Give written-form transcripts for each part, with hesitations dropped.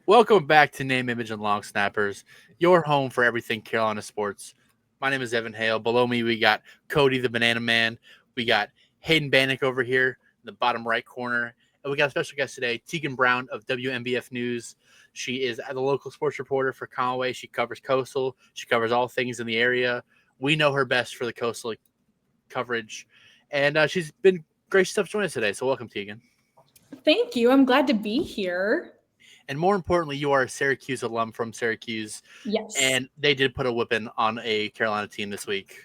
Welcome back to Name, Image, and Long Snappers, your home for everything Carolina sports. My name is Evan Hale. Below me, we got Cody the Banana Man. We got Hayden Bannock over here in the bottom right corner. And we got a special guest today, Teagan Brown of WMBF News. She is the local sports reporter for Conway. She covers Coastal. She covers all things in the area. We know her best for the Coastal coverage. And she's been gracious enough to join us today. So welcome, Teagan. Thank you. I'm glad to be here. And more importantly, you are a Syracuse alum from Syracuse. Yes. And they did put a whipping on a Carolina team this week.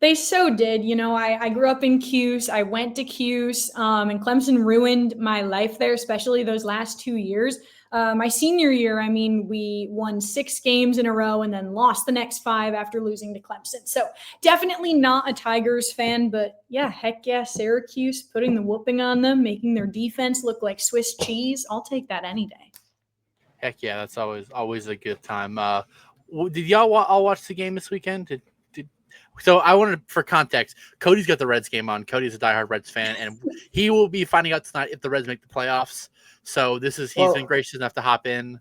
They so did. I grew up in Cuse. I went to Cuse, and Clemson ruined my life there, especially those last 2 years. My senior year, we won 6 games in a row and then lost the next 5 after losing to Clemson. So definitely not a Tigers fan, but yeah, heck yeah, Syracuse putting the whooping on them, making their defense look like Swiss cheese. I'll take that any day. Heck yeah, that's always a good time. Did y'all all watch the game this weekend? So I wanted, for context, Cody's got the Reds game on. Cody's a diehard Reds fan, and he will be finding out tonight if the Reds make the playoffs. So he's been gracious enough to hop in.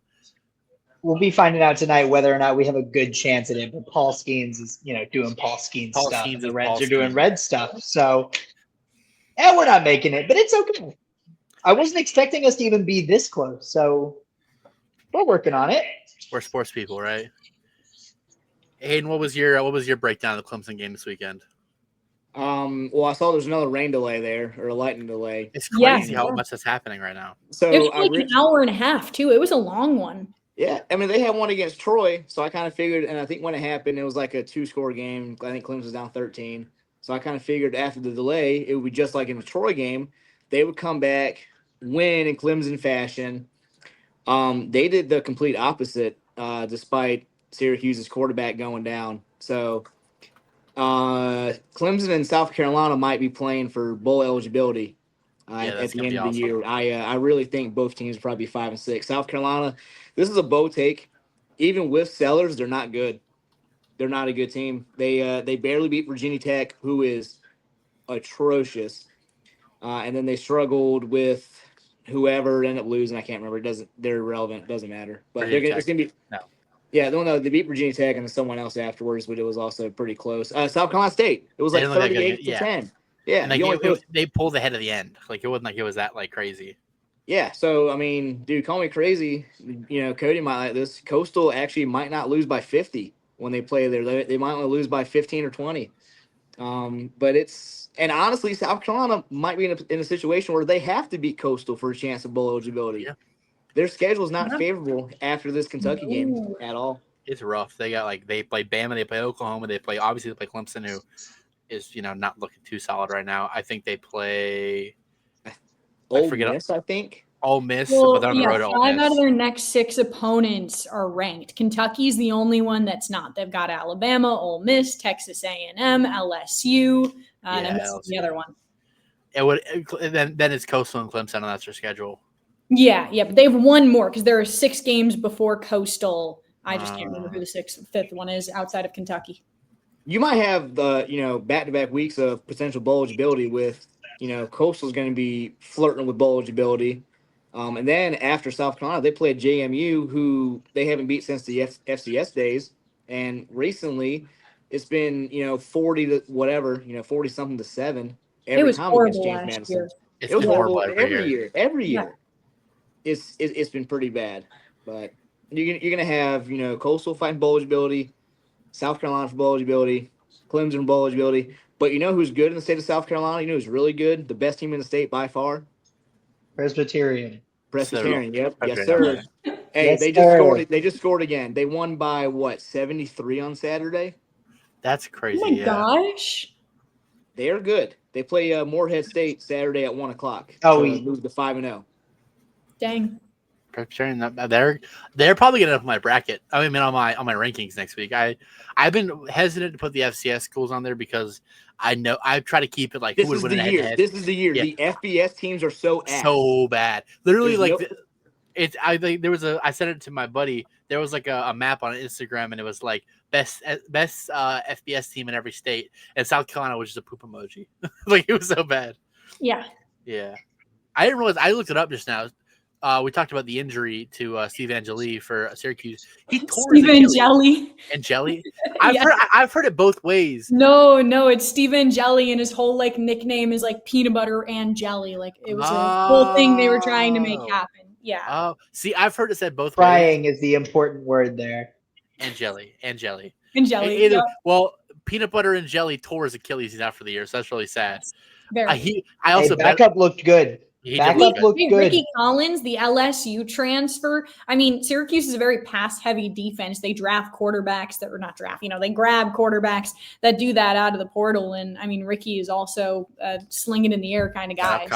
We'll be finding out tonight whether or not we have a good chance at it. But Paul Skeens is, doing Paul Skeens stuff, and the Reds are doing Red stuff. So, we're not making it, but it's okay. I wasn't expecting us to even be this close, so we're working on it. We're sports people, right? Hayden, what was your breakdown of the Clemson game this weekend? Well, I saw there's another rain delay there, or a lightning delay. It's crazy how much is happening right now. So it was like an hour and a half too. It was a long one. Yeah, they had one against Troy, so I kind of figured, and I think when it happened, it was like a 2-score game. I think Clemson was down 13, so I kind of figured after the delay, it would be just like in the Troy game. They would come back, win in Clemson fashion. They did the complete opposite, despite Syracuse's quarterback going down. So Clemson and South Carolina might be playing for bowl eligibility at the end of the year. I really think both teams will probably be 5 and 6. South Carolina, this is a bow take. Even with Sellers, they're not good. They're not a good team. They barely beat Virginia Tech, who is atrocious. And then they struggled with whoever ended up losing. I can't remember. They're irrelevant. It doesn't matter. But it's going to be – no. Yeah, no, they beat Virginia Tech and then someone else afterwards, but it was also pretty close. South Carolina State, it was like 38-10. Yeah, and they pulled ahead of the end. Like it wasn't like it was that like crazy. Yeah, so dude, call me crazy. Cody might like this. Coastal actually might not lose by 50 when they play there. They might only lose by 15 or 20. But and honestly, South Carolina might be in a situation where they have to beat Coastal for a chance of bowl eligibility. Yeah. Their schedule is not favorable after this Kentucky game at all. It's rough. They play Bama, they play Oklahoma, they play Clemson, who is not looking too solid right now. I think they play Ole Miss, I think. Ole Miss, but they're on the road to Ole Miss. 5 out of their next 6 opponents are ranked. Kentucky's the only one that's not. They've got Alabama, Ole Miss, Texas A&M, LSU, and the other one. Then it's Coastal and Clemson, and that's their schedule. Yeah, but they have one more because there are 6 games before Coastal. I just can't remember who the 5th one is outside of Kentucky. You might have the back-to-back weeks of potential bowl eligibility with Coastal's going to be flirting with bowl eligibility, and then after South Carolina they play JMU, who they haven't beat since the FCS days, and recently it's been 40 to whatever 40 something to 7 every time against James Madison. Year. It was horrible every year. It's been pretty bad, but you're gonna have Coastal fighting bowl eligibility, South Carolina for bowl eligibility, Clemson for bowl eligibility. But who's good in the state of South Carolina? Who's really good? The best team in the state by far. Presbyterian. Yep. Yes, sir. Hey, they just scored again. They won by 73 on Saturday. That's crazy. Oh my gosh. They are good. They play Morehead State Saturday at 1:00. Oh, we moved to 5-0. Dang. They're probably gonna up my bracket. On my rankings next week. I've been hesitant to put the FCS schools on there because I know I try to keep it like this is the year. This is the year. Yeah. The FBS teams are so bad. Literally, I sent it to my buddy. There was like a map on Instagram, and it was like best FBS team in every state, and South Carolina was just a poop emoji. Like it was so bad. Yeah. I didn't realize. I looked it up just now. we talked about the injury to Steve Angeli for Syracuse. He tore Steve his Achilles. Angeli. Angeli. Yeah. I've heard it both ways. No, it's Steve Angeli, and his whole like nickname is like peanut butter and jelly. Like it was a whole thing they were trying to make happen. Yeah. Oh, see, I've heard it said both Trying ways. is the important word there. Angeli. And jelly. Either, Yep. well, peanut butter and jelly tore his Achilles. He's out for the year, so that's really sad. Very. I also backup looked good. Backup looked good. Ricky Collins, the LSU transfer. I mean, Syracuse is a very pass-heavy defense. They draft quarterbacks that are not draft. They grab quarterbacks that do that out of the portal. And I mean, Ricky is also a sling it in the air kind of guy.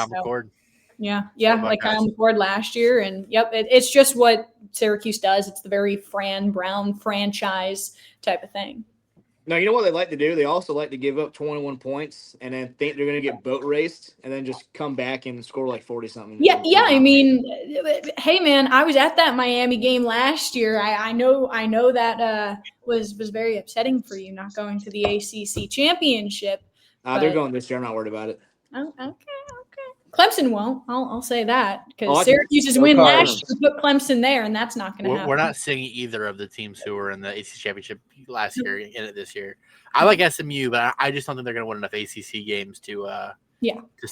Yeah, like Kyle McCord last year. And it's just what Syracuse does. It's the very Fran Brown franchise type of thing. No, you know what they like to do? They also like to give up 21 points and then think they're going to get boat raced and then just come back and score like 40-something. Yeah. I mean, hey, man, I was at that Miami game last year. I know that was very upsetting for you not going to the ACC championship. They're going this year. I'm not worried about it. Oh, okay. Clemson won't. I'll say that because Syracuse's win last year put Clemson there, and that's not going to happen. We're not seeing either of the teams who were in the ACC championship last year in it this year. I like SMU, but I just don't think they're going to win enough ACC games to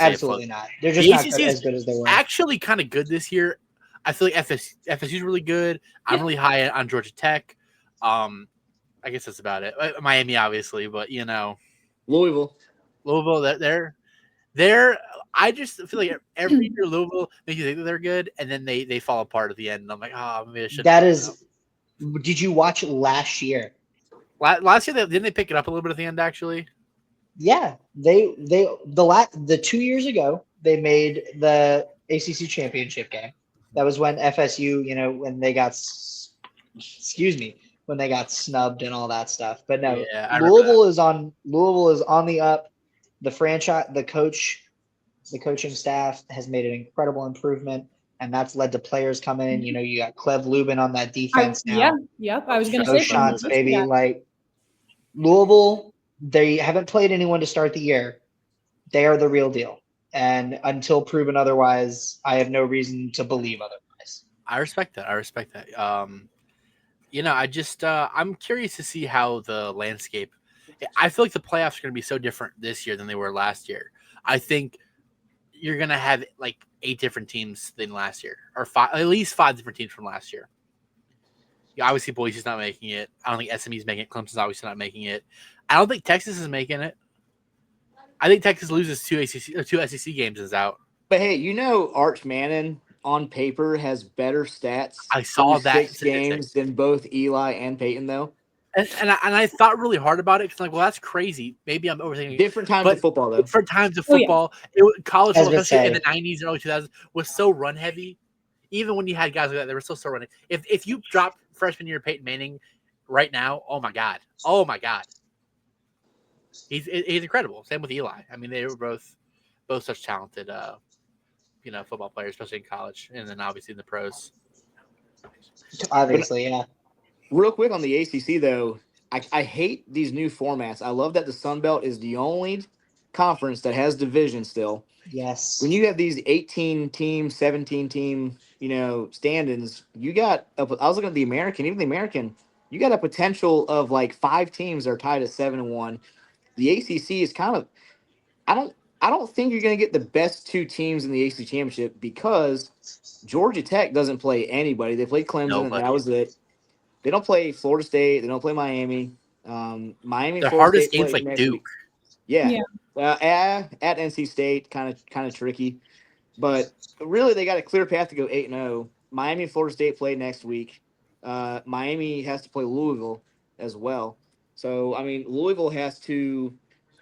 absolutely not. They're just not as good as they were. Actually, kind of good this year. I feel like FSU's really good. I'm really high on Georgia Tech. I guess that's about it. Miami, obviously, but Louisville, they're. I just feel like every year Louisville makes you think that they're good, and then they fall apart at the end. And I'm like, maybe I should. Did you watch last year? Last year, didn't they pick it up a little bit at the end? Actually, yeah. The 2 years ago they made the ACC championship game. That was when FSU, when they got snubbed and all that stuff. But no, Louisville is on the up. The franchise, the coaching staff has made an incredible improvement, and that's led to players coming in. You got Clev Lubin on that defense now. I was going to say shots, baby. Like Louisville, they haven't played anyone to start the year. They are the real deal, and until proven otherwise, I have no reason to believe otherwise. I respect that. I'm curious to see how the landscape. I feel like the playoffs are going to be so different this year than they were last year. I think you're going to have like 8 different teams than last year, or at least 5 different teams from last year. Obviously, Boise's not making it. I don't think SMU's making it. Clemson's obviously not making it. I don't think Texas is making it. I think Texas loses 2 SEC games and is out. But hey, Arch Manning on paper has better stats. I saw that 6 games than both Eli and Peyton, though. And I thought really hard about it because I'm like, well, that's crazy. Maybe I'm overthinking. Different times of football, though. Different times of football. College football, especially in the 90s and early 2000s, was so run heavy. Even when you had guys like that, they were still so running. If you drop freshman year Peyton Manning right now, oh my god, he's incredible. Same with Eli. I mean, they were both such talented, football players, especially in college, and then obviously in the pros. Obviously, yeah. Real quick on the ACC, though, I hate these new formats. I love that the Sun Belt is the only conference that has division still. Yes. When you have these 18-team, 17-team, stand-ins, you got – I was looking at the American. Even the American, you got a potential of like 5 teams that are tied at 7-1. The ACC is kind of – I don't think you're going to get the best 2 teams in the ACC championship because Georgia Tech doesn't play anybody. They played Clemson, and that was it. They don't play Florida State. They don't play Miami. Miami. The hardest games like Duke. Yeah. At NC State, kind of tricky, but really they got a clear path to go 8-0. Miami and Florida State play next week. Miami has to play Louisville as well. So I mean, Louisville has to.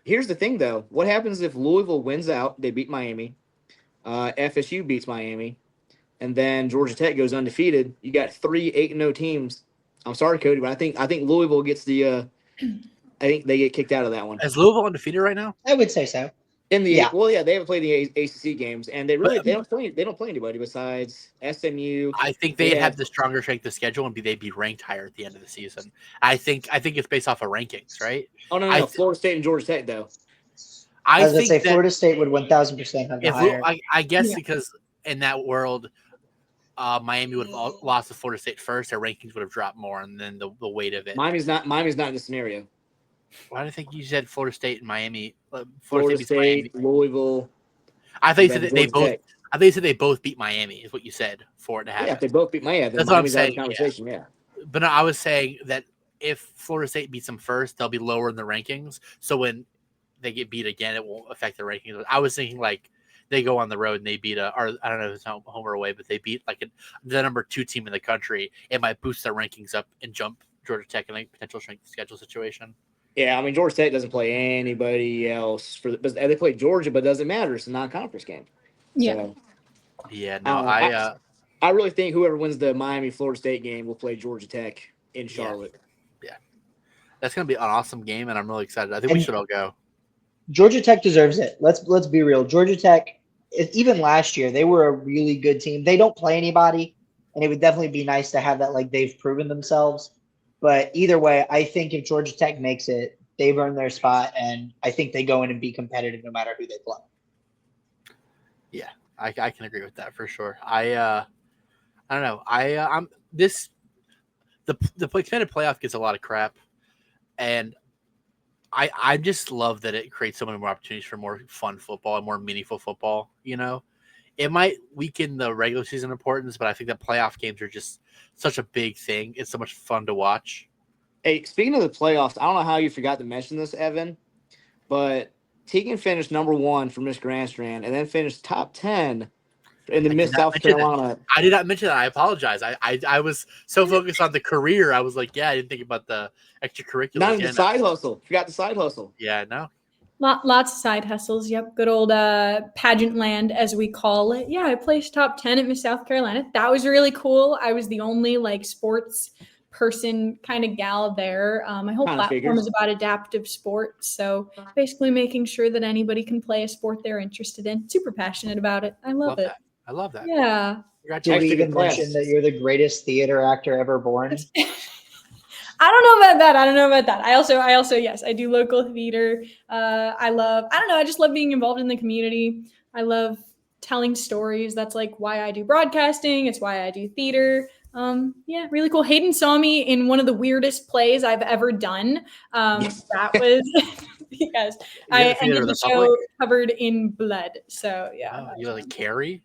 Here's the thing, though. What happens if Louisville wins out? They beat Miami. FSU beats Miami, and then Georgia Tech goes undefeated. You got 3 8-0 teams. I'm sorry, Cody, but I think Louisville gets the. I think they get kicked out of that one. Is Louisville undefeated right now? I would say so. They haven't played the ACC games, and they don't play anybody besides SMU. I think they'd have the stronger strength of schedule, and they'd be ranked higher at the end of the season. I think it's based off of rankings, right? Oh no, Florida State and Georgia Tech though. I was going to say Florida State would 1,000% have the higher. I guess because in that world, Miami would have lost to Florida State first. Their rankings would have dropped more, and then the weight of it. Miami's not in the scenario. Why do you think you said Florida State and Miami? Florida State, Miami. Louisville. I think that they both. Tech. I think they both beat Miami. Is what you said for it to happen. Yeah, if they both beat Miami, that's Miami's what I'm saying. Conversation, yeah. But no, I was saying that if Florida State beats them first, they'll be lower in the rankings. So when they get beat again, it won't affect the rankings. I was thinking like they go on the road and they beat or I don't know if it's home or away, but they beat like the number 2 team in the country. It might boost their rankings up and jump Georgia Tech in a potential strength schedule situation. Yeah, I mean Georgia Tech doesn't play anybody else but they play Georgia, but it doesn't matter. It's a non-conference game. Yeah. So, yeah. No, I really think whoever wins the Miami Florida State game will play Georgia Tech in Charlotte. Yeah. That's gonna be an awesome game, and I'm really excited. I think we should all go. Georgia Tech deserves it. Let's be real. Georgia Tech, even last year, they were a really good team. They don't play anybody, and it would definitely be nice to have that, like they've proven themselves. But either way, I think if Georgia Tech makes it, they've earned their spot, and I think they go in and be competitive no matter who they play. Yeah, I can agree with that for sure. I don't know. The extended playoff gets a lot of crap, and I just love that it creates so many more opportunities for more fun football and more meaningful football. You know, it might weaken the regular season importance, but I think that playoff games are just such a big thing. It's so much fun to watch. Hey, speaking of the playoffs, I don't know how you forgot to mention this, Evan, but Teagan finished number 1 for Miss Grand Strand and then finished top 10 in the Miss South Carolina. I did not mention that. I apologize. I was so focused on the career. I was like, yeah, I didn't think about the extracurriculars. Not even the side hustle. Forgot the side hustle. Yeah, no. Lots of side hustles. Yep. Good old pageant land, as we call it. Yeah, I placed top 10 at Miss South Carolina. That was really cool. I was the only like sports person kind of gal there. My whole platform is about adaptive sports. So basically making sure that anybody can play a sport they're interested in. Super passionate about it. I love it. I love that. Yeah. Did we even mention that you're the greatest theater actor ever born? I don't know about that. I also, yes, I do local theater. I just love being involved in the community. I love telling stories. That's like why I do broadcasting. It's why I do theater. Yeah, really cool. Hayden saw me in one of the weirdest plays I've ever done. That was because I ended the show covered in blood. So yeah. You like Carrie?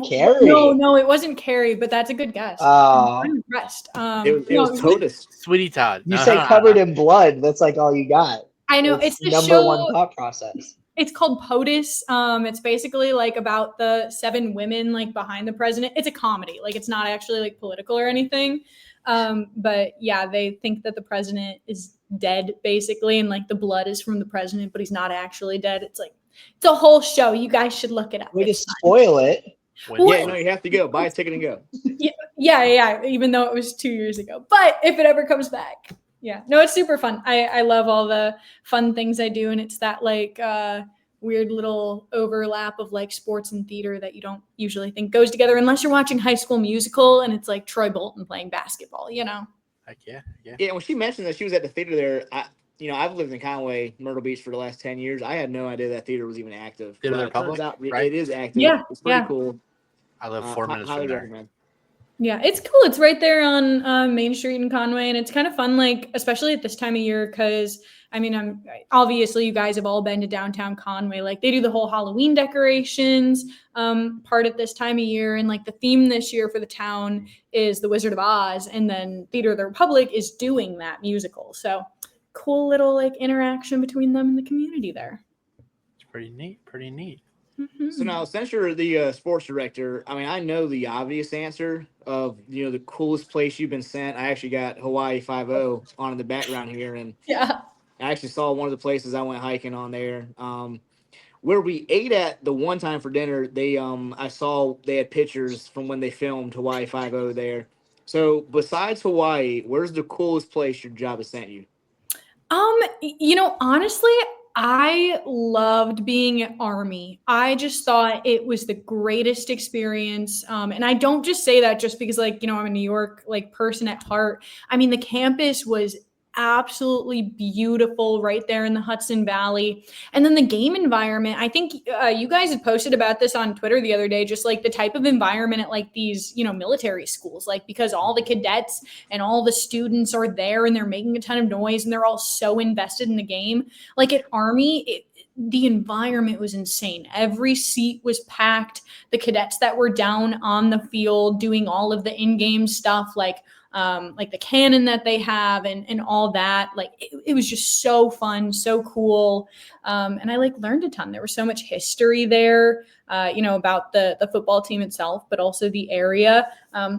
Carrie? No, it wasn't Carrie, but that's a good guess. I'm impressed. It was Totus. Sweetie Todd. You say covered in blood. That's like all you got. I know. It's the number one thought process. It's called POTUS. It's basically like about the 7 women like behind the president. It's a comedy. Like it's not actually like political or anything. But yeah, they think that the president is dead basically. And like the blood is from the president, but he's not actually dead. It's a whole show. You guys should look it up. Way to spoil it. Yeah, no, you have to go. Buy a ticket and go. Yeah. Even though it was 2 years ago. But if it ever comes back. Yeah. No, it's super fun. I love all the fun things I do. And it's that like weird little overlap of like sports and theater that you don't usually think goes together unless you're watching High School Musical and it's like Troy Bolton playing basketball, you know? Heck yeah. Yeah, when she mentioned that she was at the theater there, I've lived in Conway, Myrtle Beach for the last 10 years. I had no idea that theater was even active. Theater Republic, out, right? It is active. Yeah. It's pretty cool. I live 4 minutes from there. Recommend. Yeah, it's cool. It's right there on Main Street in Conway, and it's kind of fun, like especially at this time of year, because I mean, obviously you guys have all been to downtown Conway. Like they do the whole Halloween decorations part at this time of year, and like the theme this year for the town is the Wizard of Oz, and then Theater of the Republic is doing that musical. So cool little like interaction between them and the community there. It's pretty neat. Mm-hmm. So now, since you're the sports director, I mean, I know the obvious answer of, the coolest place you've been sent. I actually got Hawaii 5-0 on in the background here. And yeah, I actually saw one of the places I went hiking on there. Where we ate at the one time for dinner, I saw they had pictures from when they filmed Hawaii 5-0 there. So besides Hawaii, where's the coolest place your job has sent you? Honestly, I loved being at Army. I just thought it was the greatest experience. And I don't just say that just because I'm a New York person at heart. I mean, the campus was absolutely beautiful right there in the Hudson Valley. And then the game environment, I think you guys had posted about this on Twitter the other day, just like the type of environment at like these, military schools, like because all the cadets and all the students are there and they're making a ton of noise and they're all so invested in the game. Like at Army, the environment was insane. Every seat was packed. The cadets that were down on the field doing all of the in-game stuff, like the cannon that they have and all that. Like it was just so fun, so cool. And I learned a ton. There was so much history there, about the football team itself, but also the area.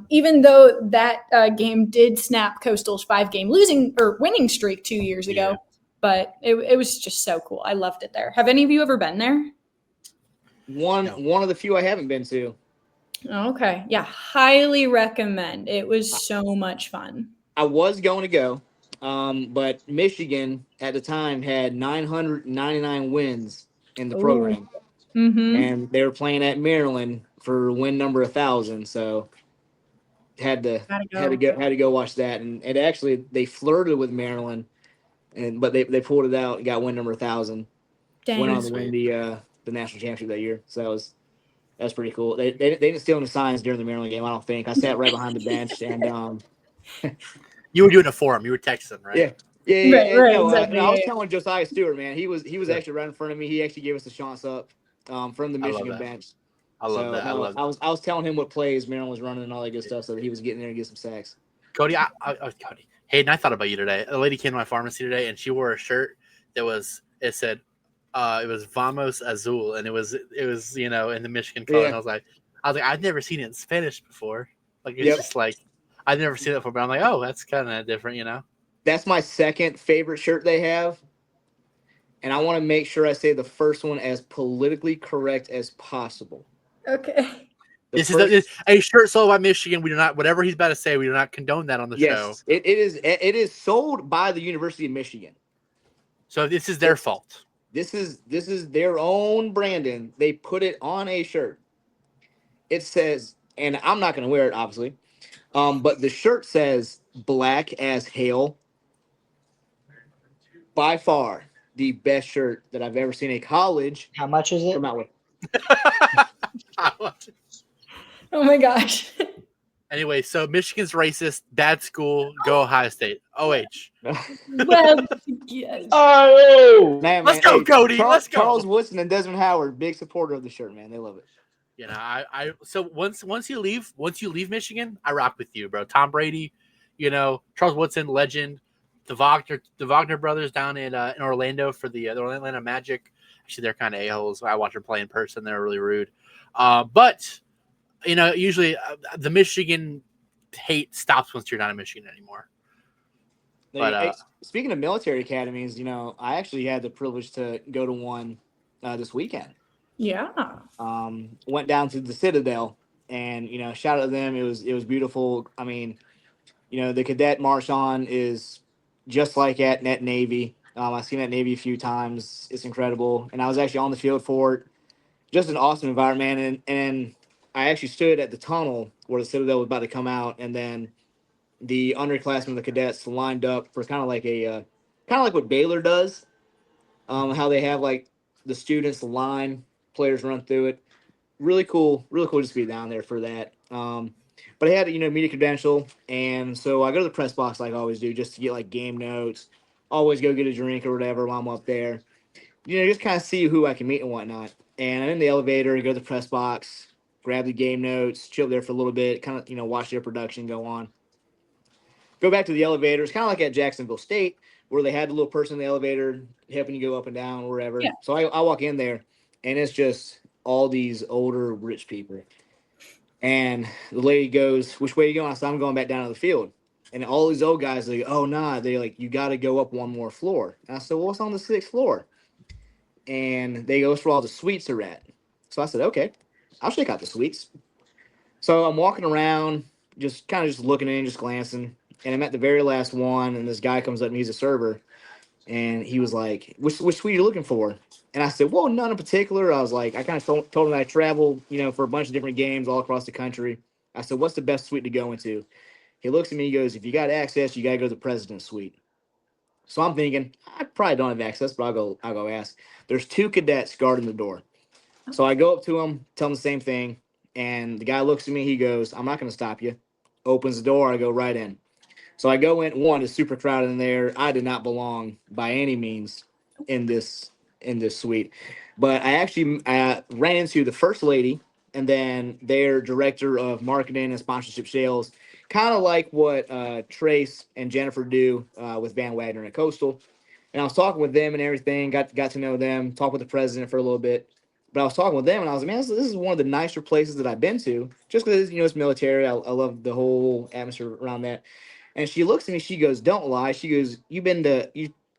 Even though that game did snap Coastal's 5-game losing or winning streak 2 years ago, but it was just so cool. I loved it there. Have any of you ever been there? One of the few I haven't been to. Okay. Yeah. Highly recommend. It was so much fun. I was going to go, but Michigan at the time had 999 wins in the program. Mm-hmm. And they were playing at Maryland for win number 1,000. So had to go watch that. And actually they flirted with Maryland, but they pulled it out and got win number 1,000. Dang. Went on to win the national championship that year. So that's pretty cool. They didn't steal any signs during the Maryland game, I don't think. I sat right behind the bench, and you were doing a forum. You were texting, right? Yeah. Right, no, exactly. I was telling Josiah Stewart, man, he was actually right in front of me. He actually gave us a chance up from the Michigan bench. I love that. I was telling him what plays Maryland was running and all that good stuff, so that he was getting there and get some sacks. Cody, Cody, Hayden, I thought about you today. A lady came to my pharmacy today, and she wore a shirt that said. It was Vamos Azul, and it was in the Michigan color. And I was like, I've never seen it in Spanish before. Like it's just like I've never seen it before, but I'm like, oh, that's kind of different, That's my second favorite shirt they have, and I want to make sure I say the first one as politically correct as possible. Okay. This is a shirt sold by Michigan. We do not, whatever he's about to say, we do not condone that on the show. It is sold by the University of Michigan. So this is their fault. This is their own branding. They put it on a shirt. It says, and I'm not going to wear it, obviously, but the shirt says "Black as Hell." By far, the best shirt that I've ever seen a college. How much is it? Come out with. Oh my gosh. Anyway, so Michigan's racist, bad school, go Ohio State. OH. Well, yes. Oh, man, let's go, Cody. Let's go. Charles Woodson and Desmond Howard, big supporter of the shirt, man. They love it. So once you leave Michigan, I rock with you, bro. Tom Brady, Charles Woodson, legend. The Wagner brothers down in Orlando for the Orlando Magic. Actually, they're kind of a-holes. I watch them play in person. They're really rude. But usually the Michigan hate stops once you're not in Michigan anymore. But speaking of military academies, I actually had the privilege to go to one this weekend. Yeah. Went down to the Citadel, and shout out to them. It was beautiful. I mean, the cadet march on is just like at Net Navy. I've seen Net Navy a few times. It's incredible, and I was actually on the field for it. Just an awesome environment, and I actually stood at the tunnel where the Citadel was about to come out, and then the underclassmen, the cadets, lined up for kind of like what Baylor does. How they have like the students line, players run through it. Really cool just to be down there for that. But I had media credential, and so I go to the press box like I always do, just to get like game notes. Always go get a drink or whatever while I'm up there. Just kind of see who I can meet and whatnot. And I'm in the elevator, go to the press box, grab the game notes, chill there for a little bit, kind of watch their production go on. Go back to the elevator. It's kind of like at Jacksonville State, where they had the little person in the elevator helping you go up and down or wherever. Yeah. So I walk in there, and it's just all these older rich people. And the lady goes, "Which way are you going?" I said, "I'm going back down to the field." And all these old guys, they go, "Oh, nah." They're like, "You got to go up one more floor." And I said, "Well, what's on the 6th floor?" And they go, "It's where all the suites are at." So I said, "Okay, I'll check out the suites." So I'm walking around, just looking in, just glancing. And I'm at the very last one, and this guy comes up, and he's a server. And he was like, which suite are you looking for? And I said, well, none in particular. I was like, I kind of told him that I travel, for a bunch of different games all across the country. I said, what's the best suite to go into? He looks at me, he goes, if you got access, you got to go to the president's suite. So I'm thinking, I probably don't have access, but I'll go ask. There's 2 cadets guarding the door. So I go up to him, tell him the same thing. And the guy looks at me. He goes, I'm not going to stop you. Opens the door. I go right in. So I go in. One, it's super crowded in there. I did not belong by any means in this suite. But I actually ran into the first lady and then their director of marketing and sponsorship sales, kind of like what Trace and Jennifer do with Van Wagner and Coastal. And I was talking with them and everything, got to know them, talked with the president for a little bit. But I was talking with them, and I was like, man, this is one of the nicer places that I've been to, just because, it's military. I love the whole atmosphere around that. And she looks at me, she goes, don't lie. She goes, you've been to,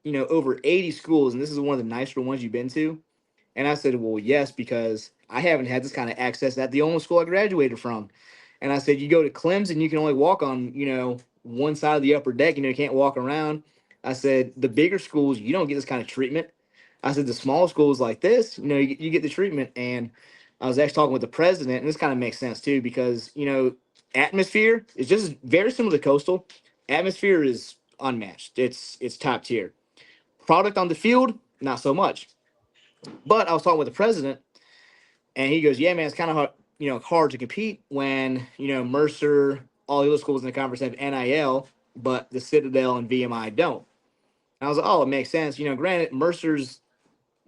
over 80 schools, and this is one of the nicer ones you've been to? And I said, well, yes, because I haven't had this kind of access at the only school I graduated from. And I said, you go to Clemson, you can only walk on, one side of the upper deck, you can't walk around. I said, the bigger schools, you don't get this kind of treatment. I said, the small schools like this, you get the treatment. And I was actually talking with the president, and this kind of makes sense too, because, atmosphere is just very similar to Coastal. Atmosphere is unmatched. It's top tier. Product on the field, not so much. But I was talking with the president, and he goes, yeah, man, it's kind of hard, hard to compete when, Mercer, all the other schools in the conference have NIL, but the Citadel and VMI don't. And I was like, oh, it makes sense. Granted, Mercer's,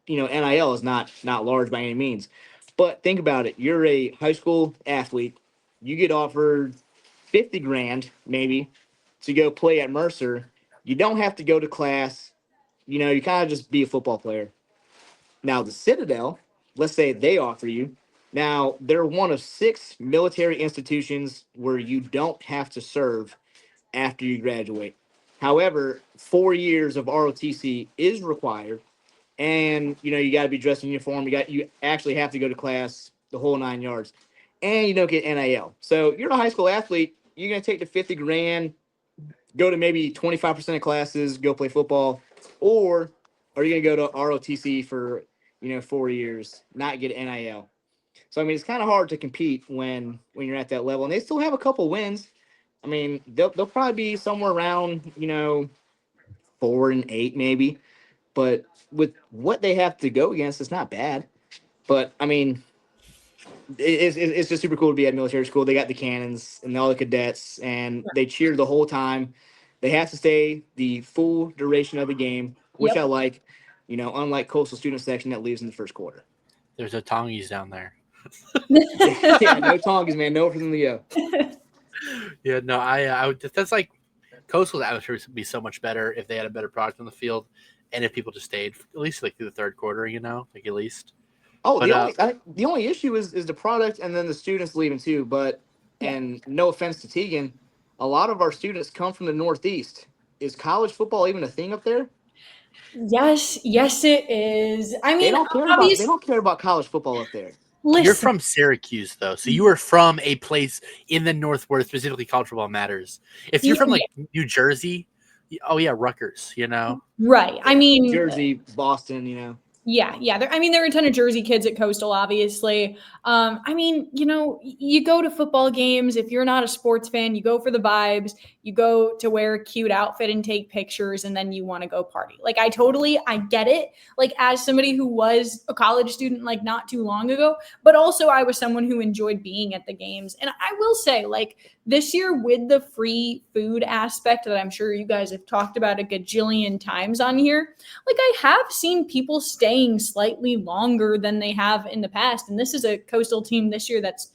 NIL is not large by any means. But think about it. You're a high school athlete. You get offered 50 grand, maybe, to go play at Mercer. You don't have to go to class. You kind of just be a football player. Now, the Citadel, let's say they offer you. Now, they're one of 6 military institutions where you don't have to serve after you graduate. However, 4 years of ROTC is required. And, you got to be dressed in uniform. You actually have to go to class, the whole 9 yards. And you don't get NIL. So you're a high school athlete. You're going to take the 50 grand, go to maybe 25% of classes, go play football. Or are you going to go to ROTC for, 4 years, not get NIL? So, I mean, it's kind of hard to compete when you're at that level. And they still have a couple wins. I mean, they'll probably be somewhere around, 4-8 maybe. But with what they have to go against, it's not bad. But, I mean, it's just super cool to be at military school. They got the cannons and all the cadets, and they cheer the whole time. They have to stay the full duration of the game, which I like, unlike Coastal Student Section that leaves in the first quarter. There's no Tongies down there. Yeah, no Tongies, man. No for them to go. Yeah, no, I would. That's like Coastal's atmosphere would be so much better if they had a better product on the field, and if people just stayed at least like through the third quarter, like at least. Oh, the only issue is the product, and then the students leaving too. But and no offense to Teagan, a lot of our students come from the Northeast. Is college football even a thing up there? Yes, it is. I mean, they don't care about college football up there. Listen. You're from Syracuse, though, so you are from a place in the North where specifically college football matters. If you're from like New Jersey, Rutgers, right? I mean, Jersey, Boston, Yeah. I mean, there are a ton of Jersey kids at Coastal, obviously. I mean, you go to football games. If you're not a sports fan, you go for the vibes. You go to wear a cute outfit and take pictures, and then you want to go party. Like, I get it. Like, as somebody who was a college student, like, not too long ago, but also I was someone who enjoyed being at the games. And I will say, like, this year with the free food aspect that I'm sure you guys have talked about a gajillion times on here, like, I have seen people staying slightly longer than they have in the past. And this is a Coastal team this year that's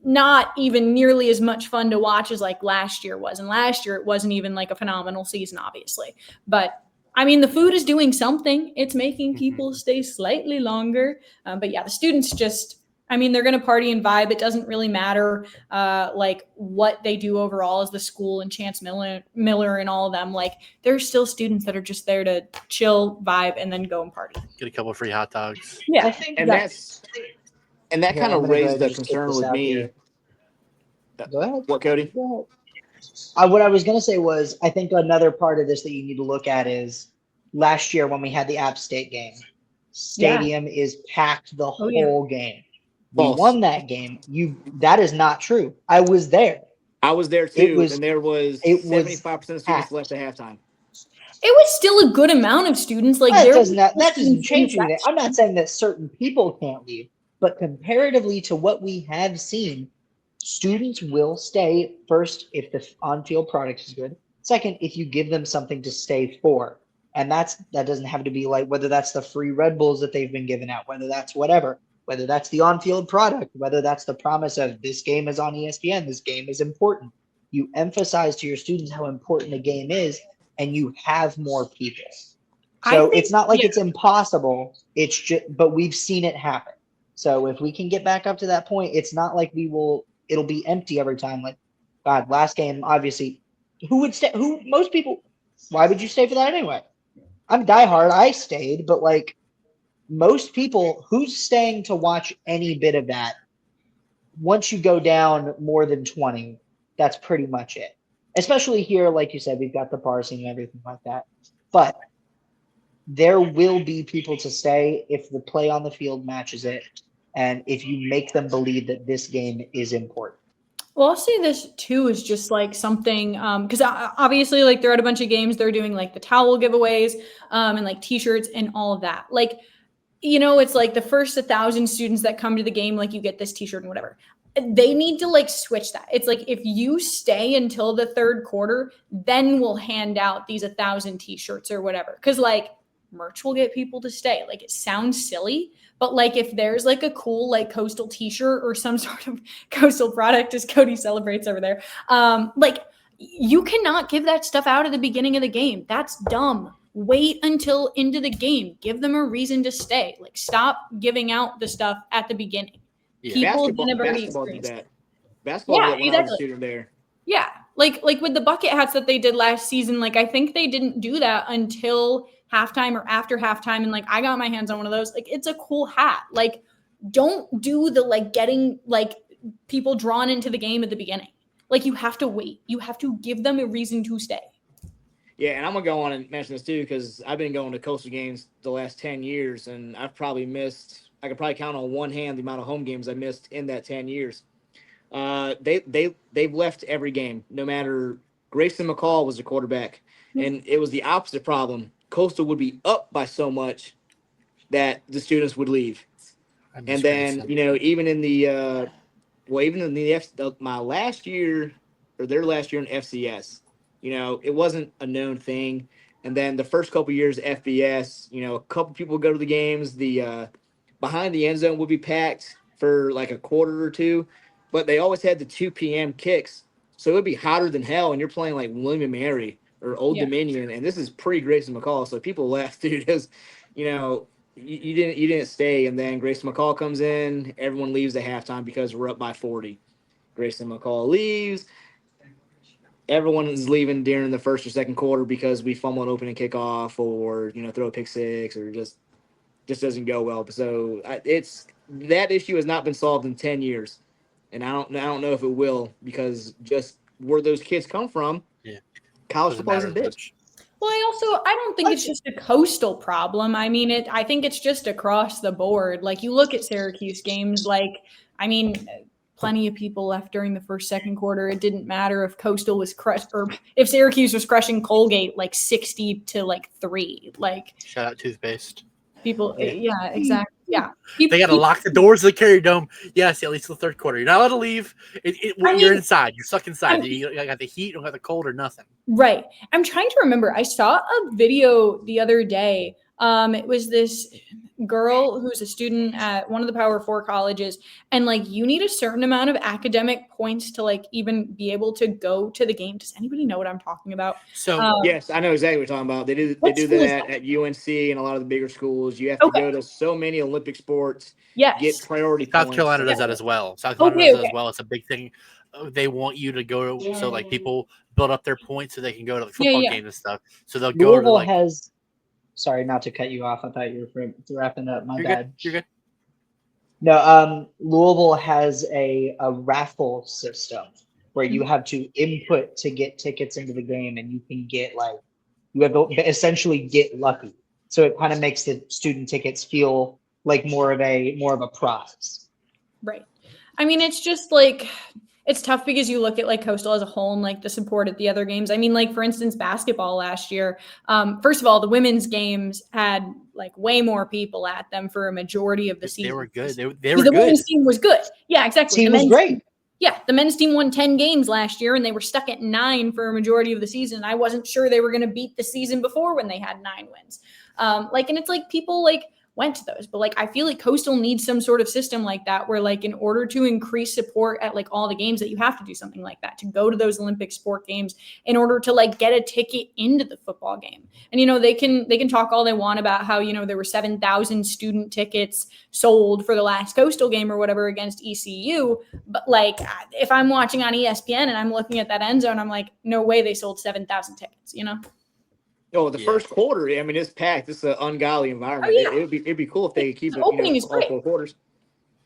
not even nearly as much fun to watch as like last year was. And last year it wasn't even like a phenomenal season, obviously. But I mean, the food is doing something. It's making people stay slightly longer. But yeah, the students just, I mean, they're going to party and vibe. It doesn't really matter like what they do overall as the school and Chance Miller and all of them. Like, there's still students that are just there to chill, vibe, and then go and party. Get a couple of free hot dogs. Yeah, I think that kind of raised the concern with me. Here. Go ahead. What, Cody? Go ahead. What I was going to say was, I think another part of this that you need to look at is last year when we had the App State game, stadium is packed the whole game. We won that game. That is not true. I was there. I was there too, and there was 75% of students left at halftime. was still a good amount of students. Like that there doesn't change anything. I'm not saying that certain people can't leave, but comparatively to what we have seen, students will stay first if the on-field product is good. Second, if you give them something to stay for. And that doesn't have to be like whether that's the free Red Bulls that they've been giving out, whether that's whatever, whether that's the on-field product, whether that's the promise of this game is on ESPN, this game is important. You emphasize to your students how important the game is, and you have more people. So it's not like it's impossible. It's just, but we've seen it happen. So if we can get back up to that point, it's not like it'll be empty every time. Like, God, last game, obviously, who would stay? Most people, why would you stay for that anyway? I'm diehard. I stayed, but like most people, who's staying to watch any bit of that? Once you go down more than 20, that's pretty much it. Especially here, like you said, we've got the parsing and everything like that. But there will be people to stay if the play on the field matches it, and if you make them believe that this game is important. Well, I'll say this too is just like something because obviously like they're at a bunch of games, they're doing like the towel giveaways and like t-shirts and all of that. Like, you know, it's like the first 1,000 students that come to the game, like you get this t-shirt and whatever. They need to like switch that. It's like if you stay until the third quarter, then we'll hand out these 1,000 t-shirts or whatever. Because like merch will get people to stay. Like it sounds silly, but like if there's like a cool like Coastal t-shirt or some sort of Coastal product, as Cody celebrates over there, like you cannot give that stuff out at the beginning of the game. That's dumb. Wait until into the game. Give them a reason to stay. Like stop giving out the stuff at the beginning. Yeah. People basketball did that. Basketball did that when I was a student there. Yeah, like with the bucket hats that they did last season, like I think they didn't do that until halftime or after halftime, and like I got my hands on one of those. Like it's a cool hat. Like don't do the like getting like people drawn into the game at the beginning. Like you have to wait. You have to give them a reason to stay. Yeah, and I'm gonna go on and mention this too because I've been going to Coastal games the last 10 years, and I've probably missed. I could probably count on one hand the amount of home games I missed in that 10 years. They've left every game, no matter. Grayson McCall was the quarterback, and it was the opposite problem. Coastal would be up by so much that the students would leave, and then even in the my last year or their last year in FCS, it wasn't a known thing, and then the first couple years FBS, a couple people would go to the games. The behind the end zone would be packed for like a quarter or two, but they always had the 2 p.m. kicks. So it would be hotter than hell, and you're playing like William & Mary or Old Dominion, and this is pre-Grayson McCall. So people left, dude, because, you didn't stay. And then Grayson McCall comes in, everyone leaves at halftime because we're up by 40. Grayson McCall leaves. Everyone is leaving during the first or second quarter because we fumble an opening kickoff or, throw a pick six or just doesn't go well. So that issue has not been solved in 10 years. And I don't know if it will because just where those kids come from, college football is a bitch. Well, I don't think it's just a Coastal problem. I mean, I think it's just across the board. Like you look at Syracuse games, plenty of people left during the first, second quarter. It didn't matter if Coastal was crushed or if Syracuse was crushing Colgate like 60 to 3. Like shout out toothpaste. People, yeah, exactly. Yeah. They got to lock the doors of the Carrier Dome. Yes, at least the third quarter. You're not allowed to leave. You're inside. You're stuck inside. You got the heat, you don't got the cold or nothing. Right. I'm trying to remember. I saw a video the other day. It was this girl who's a student at one of the Power 4 colleges, and you need a certain amount of academic points to even be able to go to the game. Does anybody know what I'm talking about? So yes, I know exactly what you're talking about. They do that at UNC and a lot of the bigger schools. You have to go to so many Olympic sports. Yes. Get priority South points. Carolina does that as well. South Carolina does that as well. It's a big thing. They want you to go so people build up their points so they can go to the football games and stuff. So they'll go Louisville to has. Sorry, not to cut you off. I thought you were wrapping up. My bad. You're good. No, Louisville has a raffle system where you have to input to get tickets into the game, and you can get you have to essentially get lucky. So it kind of makes the student tickets feel like more of a prize. Right. I mean, it's just it's tough because you look at like Coastal as a whole and like the support at the other games. I mean, like for instance, basketball last year. First of all, the women's games had like way more people at them for a majority of the season. They were good. They were the good. Women's team was good. Yeah, exactly. Team was great. Yeah, the men's team won 10 games last year, and they were stuck at 9 for a majority of the season. I wasn't sure they were going to beat the season before when they had 9 wins. And it's like people like went to those, but like I feel like Coastal needs some sort of system like that where like in order to increase support at like all the games that you have to do something like that to go to those Olympic sport games in order to like get a ticket into the football game. And they can talk all they want about how there were 7,000 student tickets sold for the last Coastal game or whatever against ECU, but like if I'm watching on ESPN and I'm looking at that end zone, I'm like, no way they sold 7,000 tickets. Oh, the first quarter, I mean, it's packed. It's an ungodly environment. Oh, yeah. It'd be cool if they could keep it opening is all great. 4 quarters.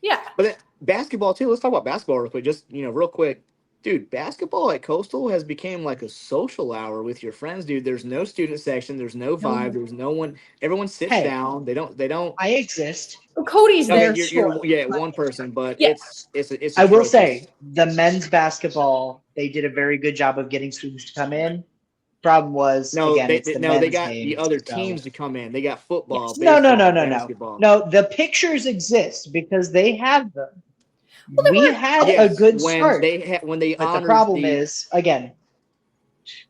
Yeah. But then basketball too. Let's talk about basketball real quick. Just real quick, dude. Basketball at Coastal has become like a social hour with your friends, dude. There's no student section. There's no vibe. There's no one. Everyone sits down. They don't. I exist. Well, Cody's there. You're one person, but yeah. It's. I will say the men's basketball. They did a very good job of getting students to come in. Problem was they got game, the other teams to come in. They got football. Yes. Baseball, No. The pictures exist because they have them. Well, we had a good start. When they but the problem is again,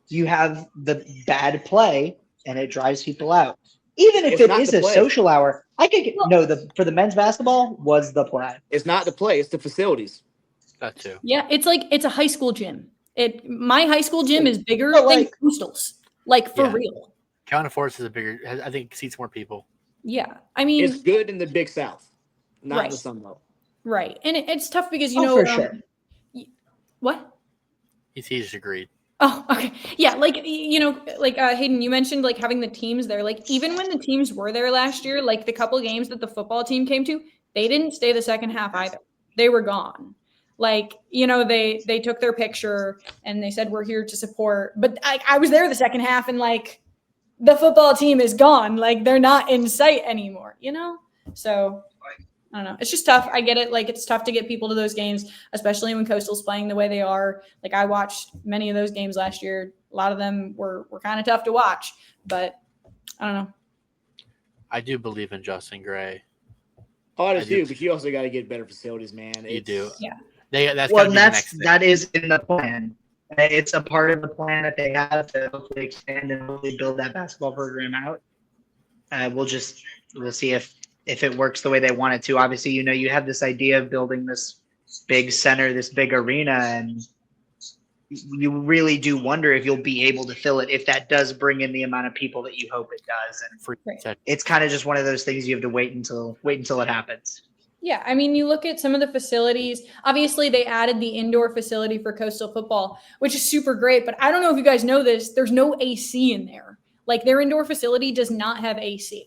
you have the bad play and it drives people out. Even if it is a social hour, I could get for the men's basketball was the play. It's not the play; it's the facilities. That too. Yeah, it's a high school gym. My high school gym is bigger than Coastal's. Like for real. County Forest is I think seats more people. Yeah, I mean it's good in the Big South, not in the Sun Belt. Right, and it's tough because for sure. What? He's agreed. Oh, okay. Yeah, Hayden, you mentioned like having the teams there. Like even when the teams were there last year, like the couple games that the football team came to, they didn't stay the second half either. They were gone. Like, they took their picture and they said, we're here to support. But I was there the second half and like the football team is gone. Like they're not in sight anymore, So I don't know. It's just tough. I get it. Like it's tough to get people to those games, especially when Coastal's playing the way they are. Like I watched many of those games last year. A lot of them were kind of tough to watch, but I don't know. I do believe in Justin Gray. Oh, I do, but you also got to get better facilities, man. You do. Yeah. That is in the plan. It's a part of the plan that they have to hopefully expand and hopefully build that basketball program out. We'll see if it works the way they want it to. Obviously, you have this idea of building this big center, this big arena, and you really do wonder if you'll be able to fill it if that does bring in the amount of people that you hope it does. And it's kind of just one of those things you have to wait until it happens. Yeah, I mean, you look at some of the facilities. Obviously, they added the indoor facility for Coastal football, which is super great. But I don't know if you guys know this. There's no AC in there. Like, their indoor facility does not have AC.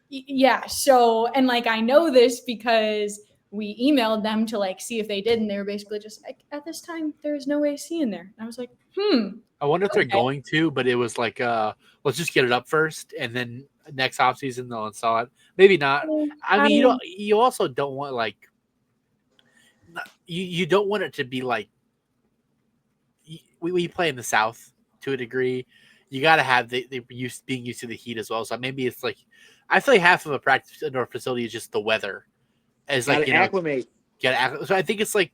Yeah, so, and, like, I know this because we emailed them to, like, see if they did. And they were basically just like, at this time, there's no AC in there. And I was like, I wonder if they're going to, but it was like, let's just get it up first. And then next offseason, they'll install it. Maybe not. I mean, you also don't want like you don't want it to be like we play in the South to a degree. You got to have the being used to the heat as well. So maybe it's like I feel like half of a practice indoor facility is just the weather. As like acclimate. So I think it's like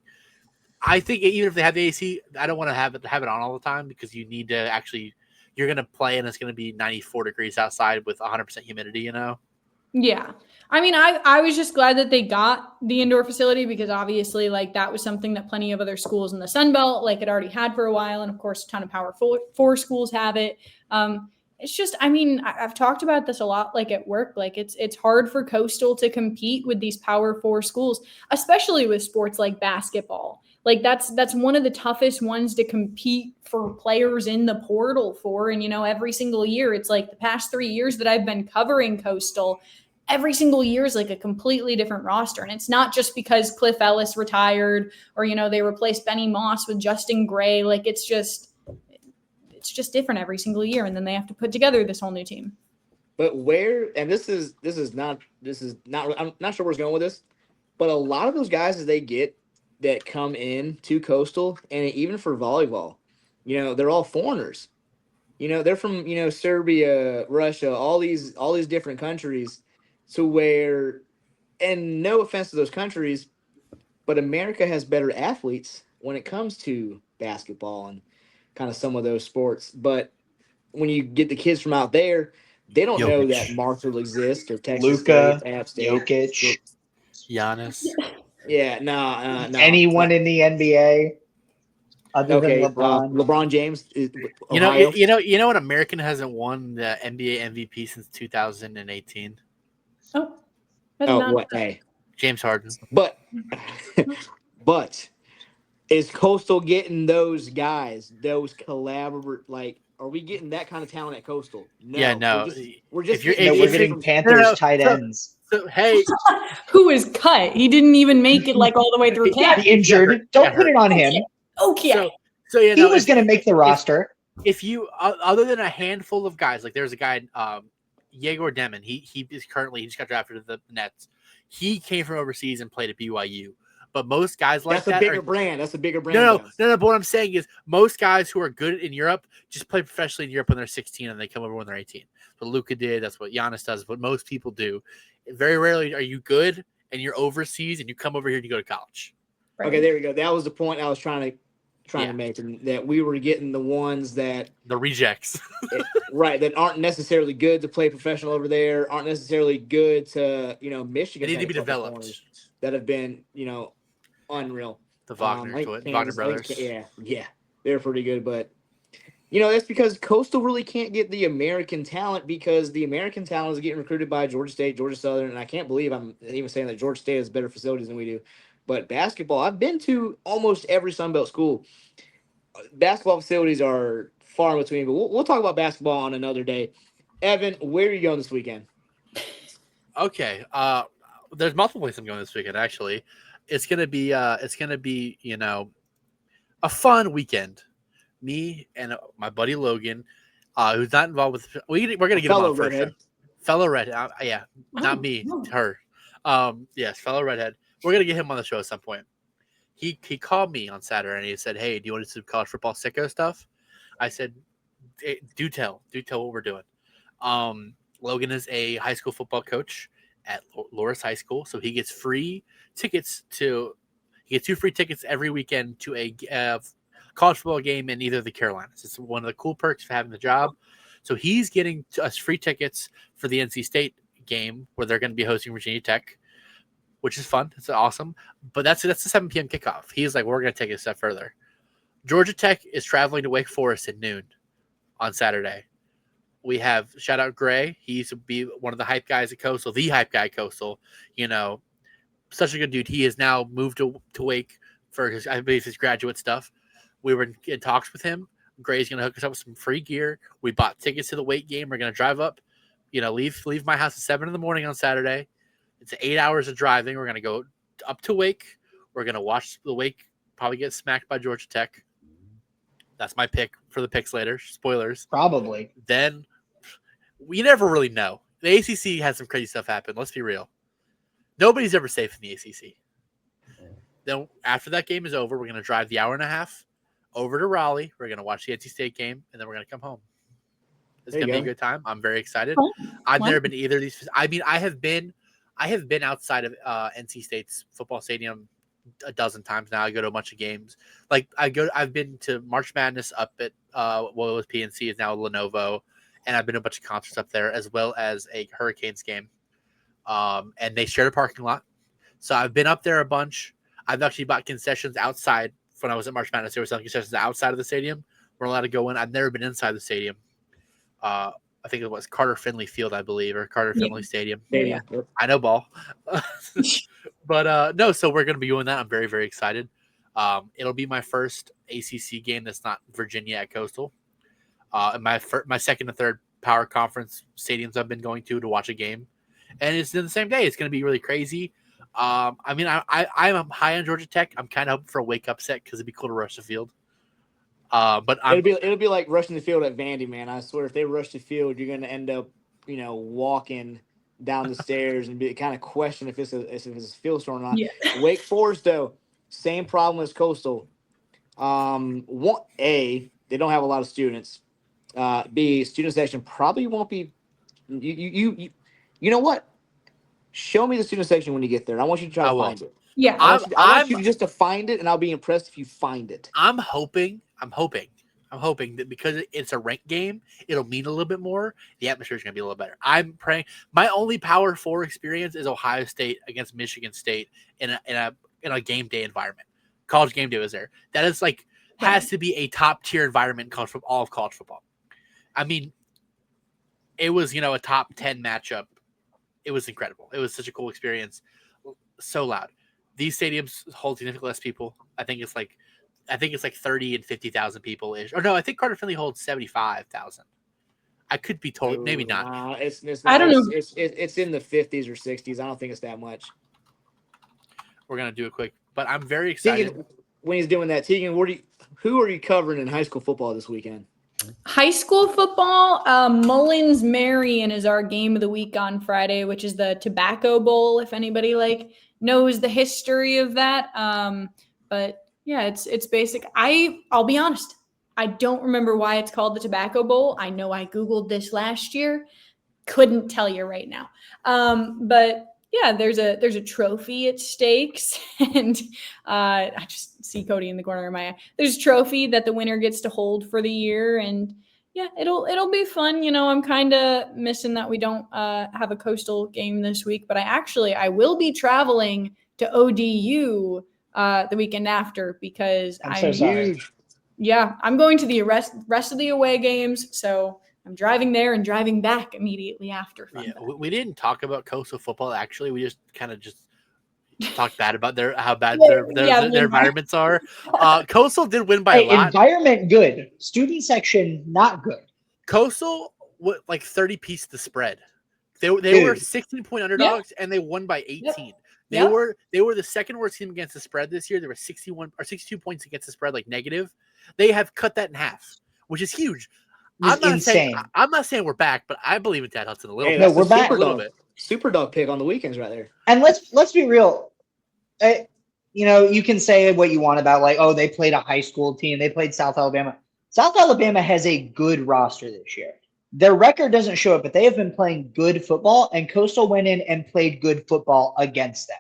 even if they have the AC, I don't want to have it on all the time because you need to actually. You're going to play and it's going to be 94 degrees outside with 100% humidity, Yeah. I mean, I was just glad that they got the indoor facility because obviously like that was something that plenty of other schools in the Sun Belt like had already had for a while. And of course, a ton of Power 4 schools have it. It's just, I mean, I've talked about this a lot, like at work, like it's hard for Coastal to compete with these Power 4 schools, especially with sports like basketball. Like that's one of the toughest ones to compete for players in the portal for. And, every single year, it's like the past 3 years that I've been covering Coastal, every single year is like a completely different roster. And it's not just because Cliff Ellis retired or, they replaced Benny Moss with Justin Gray. Like it's just different every single year. And then they have to put together this whole new team. But this is not, I'm not sure where it's going with this, but a lot of those guys as they get that come in to Coastal, and even for volleyball, they're all foreigners. They're from Serbia, Russia, all these different countries, to where, and no offense to those countries, but America has better athletes when it comes to basketball and kind of some of those sports. But when you get the kids from out there, they don't know that Marshall exists or Texas Luka, State, App State, Jokic, Giannis. Yeah, no. Anyone in the NBA other than LeBron. LeBron James, Ohio. You know what? American hasn't won the NBA MVP since 2018. What? Hey, James Harden. But is Coastal getting those guys, those are we getting that kind of talent at Coastal? No. Yeah, no. We're getting Panthers tight ends. So hey, who is cut? He didn't even make it all the way through camp. Injured. Don't put it on him. Okay. So he was going to make the roster. If you, other than a handful of guys, like there's a guy, Yegor Demon. He just got drafted to the Nets. He came from overseas and played at BYU. But most guys like that's a bigger brand. That's a bigger brand. No. But what I'm saying is most guys who are good in Europe just play professionally in Europe when they're 16 and they come over when they're 18. But Luka did. That's what Giannis does. What most people do. Very rarely are you good and you're overseas and you come over here and you go to college. Right. Okay, there we go. That was the point I was trying to make, that we were getting the ones that the rejects, right? That aren't necessarily good to play professional over there. Aren't necessarily good to Michigan. They need to be developed. That have been unreal. The Wagner brothers. Yeah, they're pretty good, but that's because Coastal really can't get the American talent, because the American talent is getting recruited by Georgia State, Georgia Southern, and I can't believe I'm even saying that Georgia State has better facilities than we do. But basketball, I've been to almost every Sunbelt school. Basketball facilities are far in between, but we'll talk about basketball on another day. Evan, where are you going this weekend? Okay, there's multiple places I'm going this weekend. Actually, it's gonna be a fun weekend. Me and my buddy Logan, who's not involved with, we're gonna get him on first. Fellow redhead, not me, her. Yes, fellow redhead. We're gonna get him on the show at some point. He called me on Saturday and he said, "Hey, do you want to do some college football sicko stuff?" I said, hey, "Do tell what we're doing." Logan is a high school football coach at Loris High School, so he gets free tickets he gets 2 free tickets every weekend to a college football game in either of the Carolinas. It's one of the cool perks for having the job. So he's getting us free tickets for the NC State game where they're going to be hosting Virginia Tech, which is fun. It's awesome. But that's the 7 p.m. kickoff. He's like, we're going to take it a step further. Georgia Tech is traveling to Wake Forest at noon on Saturday. We have, shout out Gray. He used to be one of the hype guys at Coastal, the hype guy at Coastal. Such a good dude. He has now moved to Wake for I believe his graduate stuff. We were in talks with him. Gray's going to hook us up with some free gear. We bought tickets to the Wake game. We're going to drive up, leave my house at 7 in the morning on Saturday. It's 8 hours of driving. We're going to go up to Wake. We're going to watch the Wake probably get smacked by Georgia Tech. That's my pick for the picks later. Spoilers. Probably. Then we never really know. The ACC has some crazy stuff happen. Let's be real. Nobody's ever safe in the ACC. Then after that game is over, we're going to drive the hour and a half over to Raleigh. We're going to watch the NC State game, and then we're going to come home. It's going to be a good time. I'm very excited. I've never been to either of these. I mean, I have been outside of NC State's football stadium a dozen times now. I go to a bunch of games. I've been to March Madness up at what was PNC is now Lenovo, and I've been to a bunch of concerts up there as well as a Hurricanes game. And they shared a parking lot, so I've been up there a bunch. I've actually bought concessions outside when I was at March Madness. There were some concessions outside of the stadium. We're allowed to go in. I've never been inside the stadium. I think it was Carter Finley Field, I believe, or Carter Finley Stadium. Yeah. I know ball. But no, so we're going to be doing that. I'm very, very excited. It'll be my first ACC game that's not Virginia at Coastal. And my second and third power conference stadiums I've been going to watch a game. And it's in the same day. It's going to be really crazy. I'm high on Georgia Tech. I'm kind of hoping for a wake up set because it'd be cool to rush the field. But it'll be like rushing the field at Vandy, man. I swear, if they rush the field, you're going to end up, walking down the stairs and kind of question if it's a field storm or not. Yeah. Wake Forest, though, same problem as Coastal. They don't have a lot of students. B, student section probably won't be. You know what? Show me the student section when you get there. I want you to try to find it. Yeah, I want you just to find it, and I'll be impressed if you find it. I'm hoping that because it's a ranked game, it'll mean a little bit more. The atmosphere is going to be a little better. I'm praying. My only Power 4 experience is Ohio State against Michigan State in a game day environment. College game day was there. That is has to be a top tier environment in all of college football. I mean, it was a top 10 matchup. It was incredible. It was such a cool experience. So loud. These stadiums hold significantly less people. I think it's like 30 and 50,000 people ish. Or no, I think Carter Finley holds 75,000. I could be told, maybe not. It's not. I don't know. It's in the 50s or 60s. I don't think it's that much. We're gonna do it quick, but I'm very excited. Teagan, when he's doing that, Teagan, who are you covering in high school football this weekend? High school football, Mullins Marion is our game of the week on Friday, which is the Tobacco Bowl. If anybody knows the history of that, but yeah, it's basic. I'll be honest, I don't remember why it's called the Tobacco Bowl. I know I Googled this last year, couldn't tell you right now, but yeah, there's a trophy at stakes, and I just see Cody in the corner of my eye. There's a trophy that the winner gets to hold for the year, and yeah, it'll be fun. I'm kind of missing that we don't have a Coastal game this week, but I will be traveling to ODU the weekend after because I'm so sorry. Yeah, I'm going to the rest of the away games, so I'm driving there and driving back immediately after. Yeah, we didn't talk about Coastal football. Actually, we just kind of talked bad about how bad their environments are. Coastal did win by a lot. Environment good, student section not good. Coastal 30 piece the spread. They were 16-point underdogs and they won by 18. Yep. They were the second worst team against the spread this year. They were 62 points against the spread, negative. They have cut that in half, which is huge. I'm not saying we're back, but I believe in Tad Hudson a little bit. No, we're back a little bit. Super dog pick on the weekends right there. And let's be real. You can say what you want about they played a high school team. They played South Alabama. South Alabama has a good roster this year. Their record doesn't show it, but they have been playing good football, and Coastal went in and played good football against them.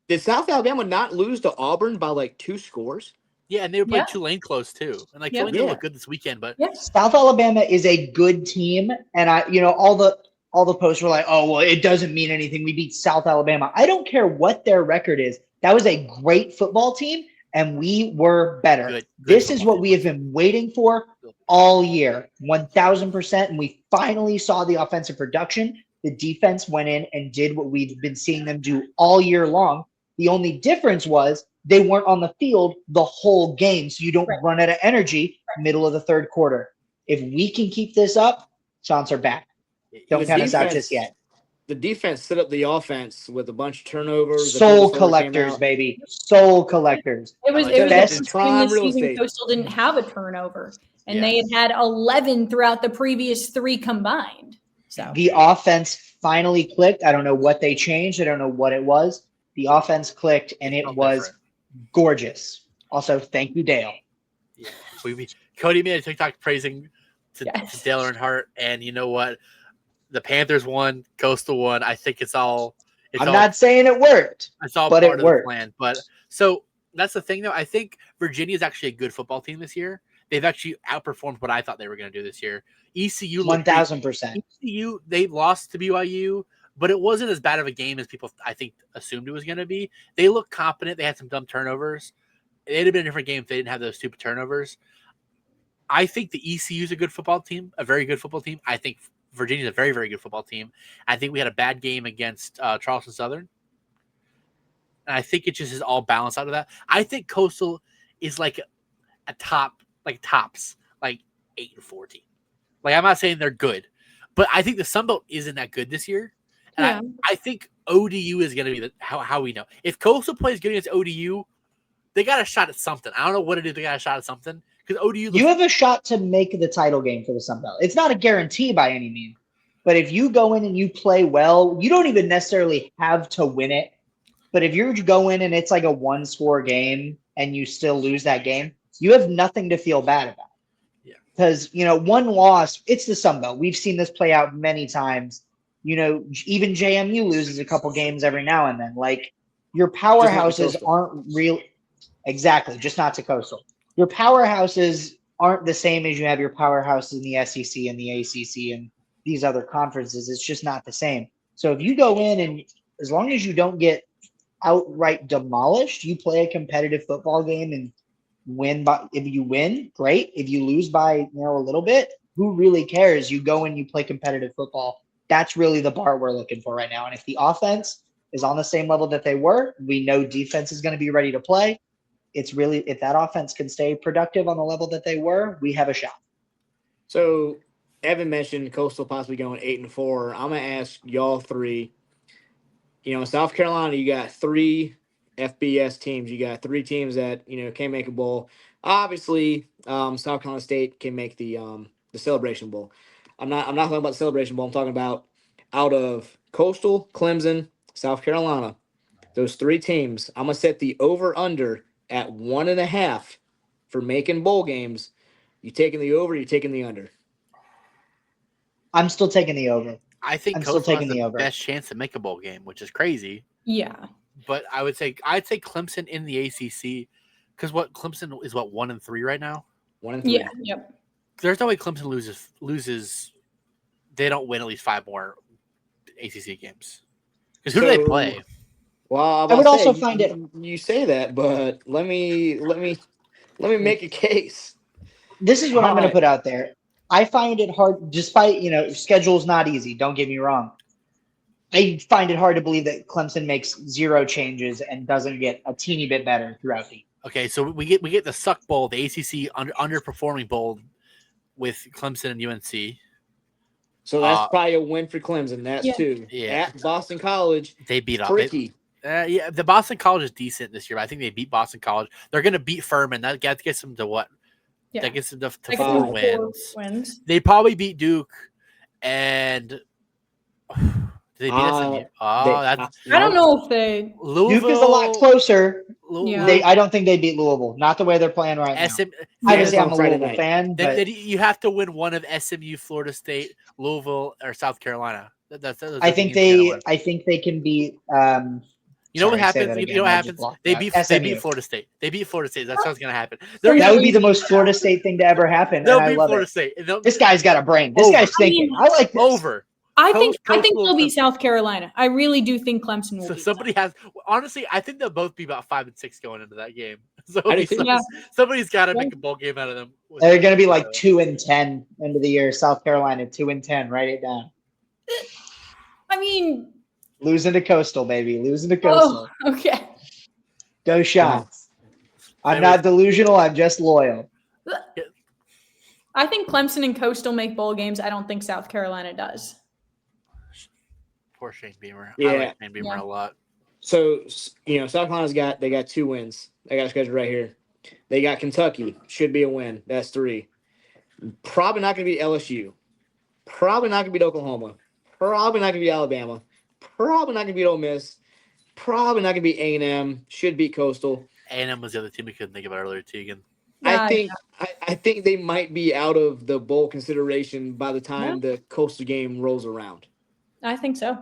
Did South Alabama not lose to Auburn by 2 scores? Yeah, and they were playing Tulane close too. And Tulane didn't look good this weekend, but South Alabama is a good team, and all the posts were like, "Oh, well, it doesn't mean anything. We beat South Alabama." I don't care what their record is. That was a great football team, and we were better. Good this is what we have been waiting for all year, 1,000%, and we finally saw the offensive production. The defense went in and did what we've been seeing them do all year long. The only difference was they weren't on the field the whole game, so you don't run out of energy middle of the third quarter. If we can keep this up, shots are back. Don't count us out just yet. The defense set up the offense with a bunch of turnovers. Soul collectors, baby. Soul collectors. It was best prime real estate. Coastal didn't have a turnover, and they had 11 throughout the previous 3 combined. So the offense finally clicked. I don't know what they changed. I don't know what it was. The offense clicked, and it was gorgeous. Also, thank you, Dale. Yeah, Cody made a TikTok praising to Dale Earnhardt, and you know what? The Panthers won, Coastal won. I think I'm not saying it worked. It's all part of the plan. But so that's the thing, though. I think Virginia is actually a good football team this year. They've actually outperformed what I thought they were going to do this year. ECU, 1,000%. ECU, they lost to BYU. But it wasn't as bad of a game as people, I think, assumed it was going to be. They looked competent. They had some dumb turnovers. It'd have been a different game if they didn't have those stupid turnovers. I think the ECU is a good football team, a very good football team. I think Virginia's a very, very good football team. I think we had a bad game against Charleston Southern. And I think it just is all balanced out of that. I think Coastal is a tops, 8-14. I'm not saying they're good. But I think the Sun Belt isn't that good this year. And I think ODU is going to be how we know. If Coastal plays good against ODU, they got a shot at something. I don't know what it is. They got a shot at something because ODU. You have a shot to make the title game for the Sun Belt. It's not a guarantee by any means, but if you go in and you play well, you don't even necessarily have to win it. But if you're going and it's like a 1-score game and you still lose that game, you have nothing to feel bad about. Yeah. Because, one loss, it's the Sun Belt. We've seen this play out many times. Even JMU loses a couple games every now and then. Like, your powerhouses aren't real. Exactly, just not to Coastal. Your powerhouses aren't the same as you have your powerhouses in the SEC and the ACC and these other conferences. It's just not the same. So if you go in and as long as you don't get outright demolished, you play a competitive football game and win. If you win, great. If you lose by a little bit, who really cares? You go and you play competitive football. That's really the bar we're looking for right now. And if the offense is on the same level that they were, we know defense is going to be ready to play. It's really, if that offense can stay productive on the level that they were, we have a shot. So Evan mentioned Coastal possibly going 8-4. I'm gonna ask y'all three. In South Carolina, you got 3 FBS teams. You got 3 teams that can make a bowl. Obviously, South Carolina State can make the Celebration Bowl. I'm not talking about the Celebration Bowl. I'm talking about out of Coastal, Clemson, South Carolina. Those 3 teams. I'm gonna set the over/under at 1.5 for making bowl games. You taking the over? You taking the under? I'm still taking the over. I think Coastal has the best chance to make a bowl game, which is crazy. Yeah. But I'd say Clemson in the ACC because Clemson is 1-3 right now. 1-3. Yeah. Yep. There's no way Clemson loses. They don't win at least 5 more ACC games. Because who do they play? Well, I would also find it. You say that, but let me make a case. This is what I'm going to put out there. I find it hard, despite schedule's not easy. Don't get me wrong. I find it hard to believe that Clemson makes 0 changes and doesn't get a teeny bit better throughout the year. Okay, so we get the Suck Bowl, the ACC underperforming bowl with Clemson and UNC. So that's probably a win for Clemson. That's 2. Yeah. At Boston College, they beat up. Tricky. Yeah, the Boston College is decent this year. But I think they beat Boston College. They're going to beat Furman. That gets them to what? Yeah. That gets them to 4 wins. They probably beat Duke, and did they beat SMU? I don't know if they. Duke is a lot closer. Yeah. I don't think they beat Louisville. Not the way they're playing right now. Obviously, I'm a Louisville fan. But you have to win one of SMU, Florida State, Louisville, or South Carolina. I think they can beat. You know what happens? You know what happens? They beat Florida State. They beat Florida State. That's what's going to happen. That would be the most Florida State thing to ever happen. They'll beat Florida State. This guy's got a brain. This guy's thinking. I like this. Over. I think they'll beat South Carolina. I really do think Clemson will. So somebody has. Honestly, I think they'll both be about 5-6 going into that game. So somebody's got to make a bowl game out of them. They're going to be like 2-10 end of the year. South Carolina 2-10. Write it down. I mean. Losing to Coastal, baby. Losing to Coastal. Oh, okay. Go Shots. I'm not delusional. I'm just loyal. I think Clemson and Coastal make bowl games. I don't think South Carolina does. Poor Shane Beamer. Yeah. I like Shane Beamer a lot. So, South Carolina's got 2 wins. I got a schedule right here. They got Kentucky. Should be a win. That's 3. Probably not going to beat LSU. Probably not going to beat Oklahoma. Probably not going to beat Alabama. Probably not going to beat Ole Miss. Probably not going to beat A&M. Should beat Coastal. A&M was the other team we couldn't think of earlier, Teagan. I think they might be out of the bowl consideration by the time the Coastal game rolls around. I think so.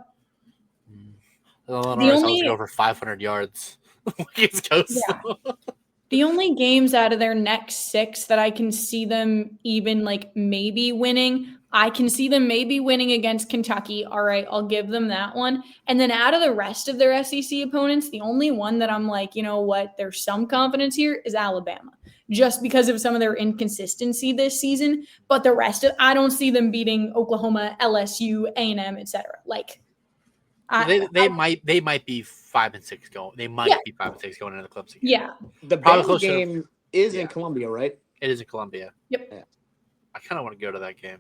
The only over 500 yards against Coastal. Yeah. The only games out of their next 6 that I can see them even maybe winning, I can see them maybe winning against Kentucky. All right, I'll give them that one. And then out of the rest of their SEC opponents, the only one that I'm like, you know what, there's some confidence here is Alabama, just because of some of their inconsistency this season. But the rest of, I don't see them beating Oklahoma, LSU, A&M, etc. They might be 5-6 going. They might be 5-6 going into the Clemson game. Yeah. The Bama game is in Columbia, right? It is in Columbia. Yep. Yeah. I kind of want to go to that game.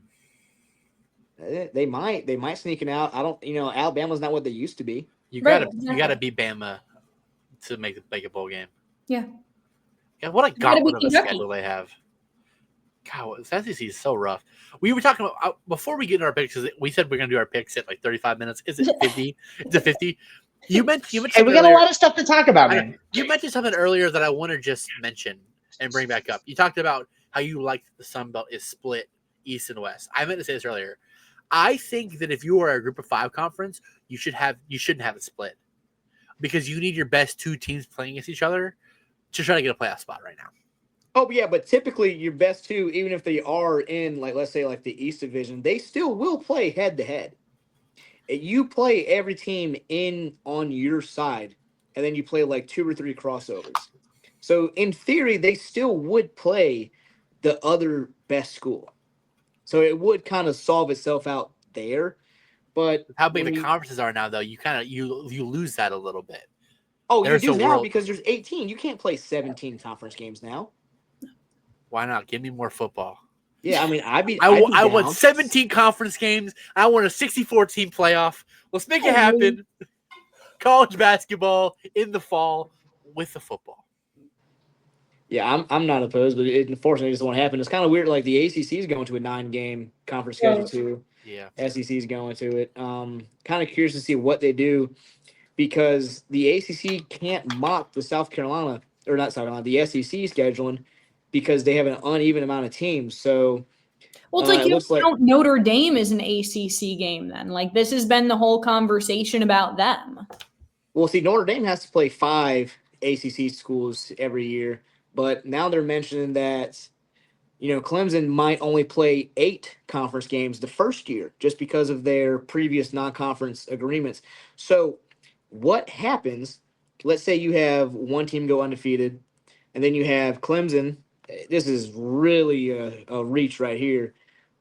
They might sneak it out. I don't. Alabama's not what they used to be. You gotta beat Bama to make a bowl game. Yeah. Yeah. What a gauntlet of a schedule they have. God, SEC is so rough. We were talking about before we get into our picks. We said we're gonna do our picks at 35 minutes. Is it 50? Is it 50? You mentioned Hey, we got a lot of stuff to talk about, man. You mentioned something earlier that I want to just mention and bring back up. You talked about how you like the Sun Belt is split East and West. I meant to say this earlier. I think that if you are a Group of 5 conference, you shouldn't have it split because you need your best 2 teams playing against each other to try to get a playoff spot right now. Oh, yeah, but typically your best 2, even if they are in, like, let's say, like the East Division, they still will play head-to-head. You play every team in on your side, and then you play like 2 or 3 crossovers. So, in theory, they still would play the other best school. So, it would kind of solve itself out there. But how big the conferences are now, though, you lose that a little bit. Oh, you do now because there's 18. You can't play 17 conference games now. Why not? Give me more football. Yeah, I mean, I want 17 conference games. I want a 64-team playoff. Let's make it happen. College basketball in the fall with the football. Yeah, I'm not opposed, but it unfortunately just won't happen. It's kind of weird. Like the ACC is going to a 9-game conference schedule too. Yeah, SEC is going to it. Kind of curious to see what they do because the ACC can't mock the the SEC scheduling because they have an uneven amount of teams. So, well, it's like you don't count Notre Dame as an ACC game then. Like this has been the whole conversation about them. Well, see, Notre Dame has to play 5 ACC schools every year, but now they're mentioning that, Clemson might only play 8 conference games the first year just because of their previous non-conference agreements. So what happens, let's say you have one team go undefeated, and then you have Clemson. This is really a reach right here.